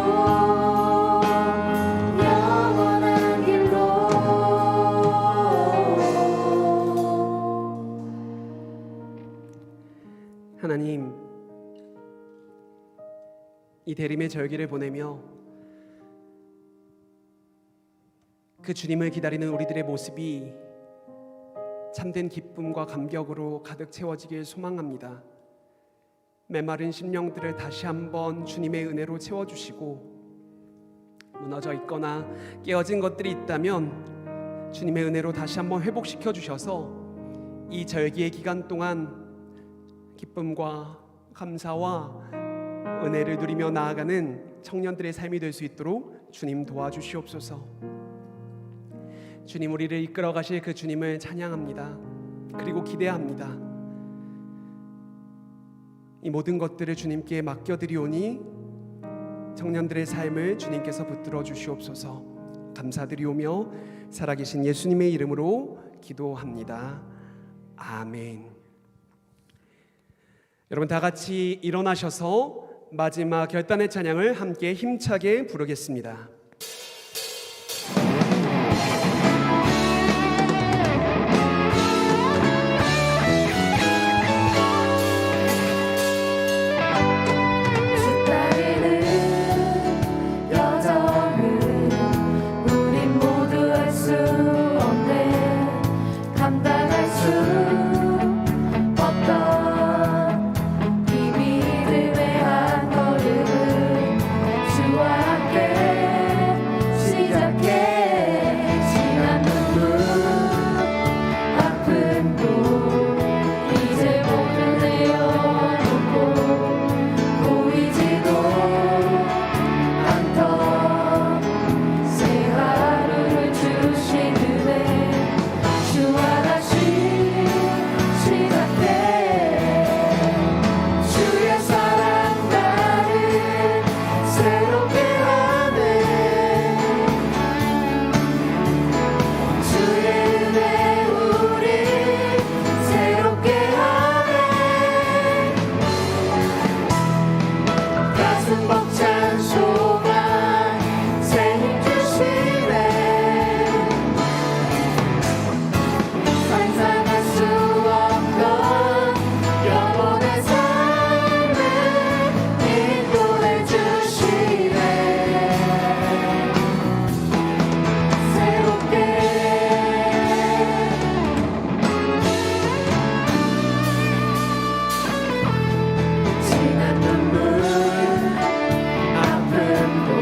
영원한 길로 하나님, 이 대림의 절기를 보내며 그 주님을 기다리는 우리들의 모습이 참된 기쁨과 감격으로 가득 채워지길 소망합니다. 메마른 심령들을 다시 한번 주님의 은혜로 채워주시고, 무너져 있거나 깨어진 것들이 있다면 주님의 은혜로 다시 한번 회복시켜 주셔서 이 절기의 기간 동안 기쁨과 감사와 은혜를 누리며 나아가는 청년들의 삶이 될 수 있도록 주님 도와주시옵소서. 주님, 우리를 이끌어 가실 그 주님을 찬양합니다. 그리고 기대합니다. 이 모든 것들을 주님께 맡겨드리오니 청년들의 삶을 주님께서 붙들어 주시옵소서. 감사드리오며 살아계신 예수님의 이름으로 기도합니다. 아멘. 여러분, 다 같이 일어나셔서 마지막 결단의 찬양을 함께 힘차게 부르겠습니다. 주 따르는 여정을 우린 모두 알 수 없네. 감당할 수 없던 이 믿음의 한 걸음을 주와 함께 시작해. 지난 눈물 아픔도 이제 모두 내어놓고 보이지도 않던 새 하루를 주시는데 주와 다시 시작해. 주의 사랑 나를 새롭게 하네. 주의 은혜 우리 새롭게 하네. 가슴 벅찬 소망 새 힘 주시네. 상상할 수 없던 영혼의 삶을 인도해 주시네. 새롭게 지난 눈물 아픔도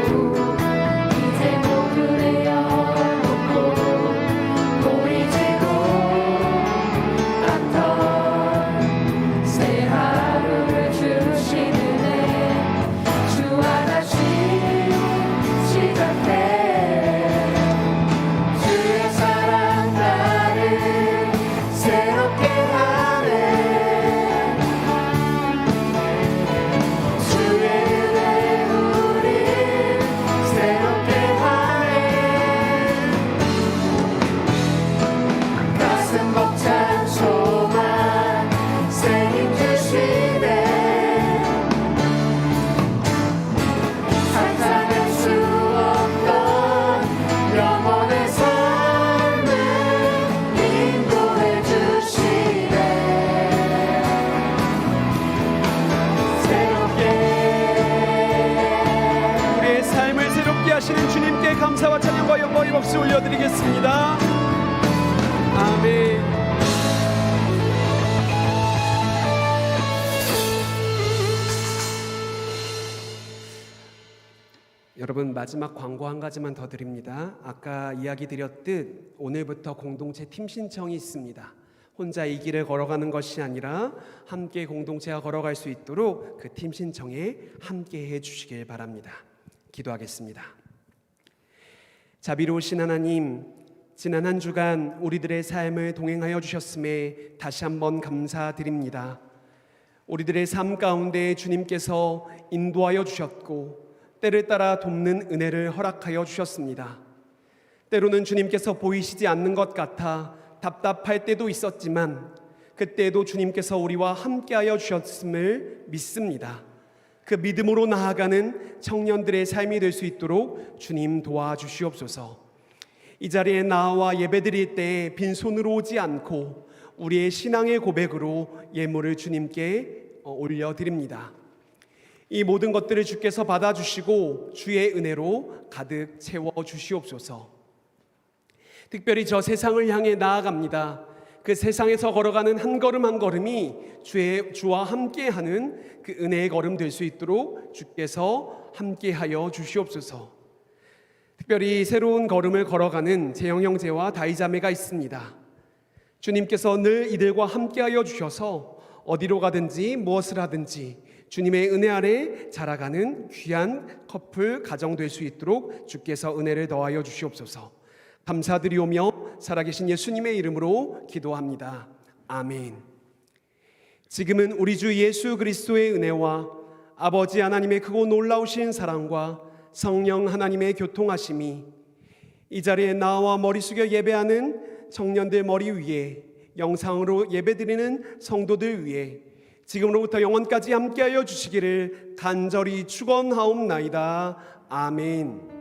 이제 모두 내어놓고 보이지도 않던 새 하루를 주시는데 주와 다시 시작해. 주의 사랑 나를 새롭게 하네. 주의 은혜 우리 새롭게 하네. 가슴 벅찬 소망 새 힘 주시네. 상상할 수 없던 영혼의 삶을 인도해 주시네. 우리의 삶을 새롭게 하시는 주님께 감사와 찬양과 영광의 박수 올려드리겠습니다. 아멘. 여러분, 마지막 광고 한 가지만 더 드립니다. 아까 이야기 드렸듯 오늘부터 공동체 팀 신청이 있습니다. 혼자 이 길을 걸어가는 것이 아니라 함께 공동체가 걸어갈 수 있도록 그 팀 신청에 함께 해 주시길 바랍니다. 기도하겠습니다. 자비로우신 하나님, 지난 한 주간 우리들의 삶을 동행하여 주셨음에 다시 한번 감사드립니다. 우리들의 삶 가운데 주님께서 인도하여 주셨고 때를 따라 돕는 은혜를 허락하여 주셨습니다. 때로는 주님께서 보이시지 않는 것 같아 답답할 때도 있었지만 그때에도 주님께서 우리와 함께하여 주셨음을 믿습니다. 그 믿음으로 나아가는 청년들의 삶이 될 수 있도록 주님 도와주시옵소서. 이 자리에 나와 예배드릴 때 빈손으로 오지 않고 우리의 신앙의 고백으로 예물을 주님께 올려드립니다. 이 모든 것들을 주께서 받아주시고 주의 은혜로 가득 채워주시옵소서. 특별히 저 세상을 향해 나아갑니다. 그 세상에서 걸어가는 한 걸음 한 걸음이 주와 함께하는 그 은혜의 걸음 될 수 있도록 주께서 함께하여 주시옵소서. 특별히 새로운 걸음을 걸어가는 재영 형제와 다희 자매가 있습니다. 주님께서 늘 이들과 함께하여 주셔서 어디로 가든지 무엇을 하든지 주님의 은혜 아래 자라가는 귀한 커플 가정 될 수 있도록 주께서 은혜를 더하여 주시옵소서. 감사드리오며 살아계신 예수님의 이름으로 기도합니다. 아멘. 지금은 우리 주 예수 그리스도의 은혜와 아버지 하나님의 크고 놀라우신 사랑과 성령 하나님의 교통하심이 이 자리에 나와 머리 숙여 예배하는 청년들 머리 위에 영상으로 예배드리는 성도들 위에 지금으로부터 영원까지 함께하여 주시기를 간절히 축원하옵나이다. 아멘.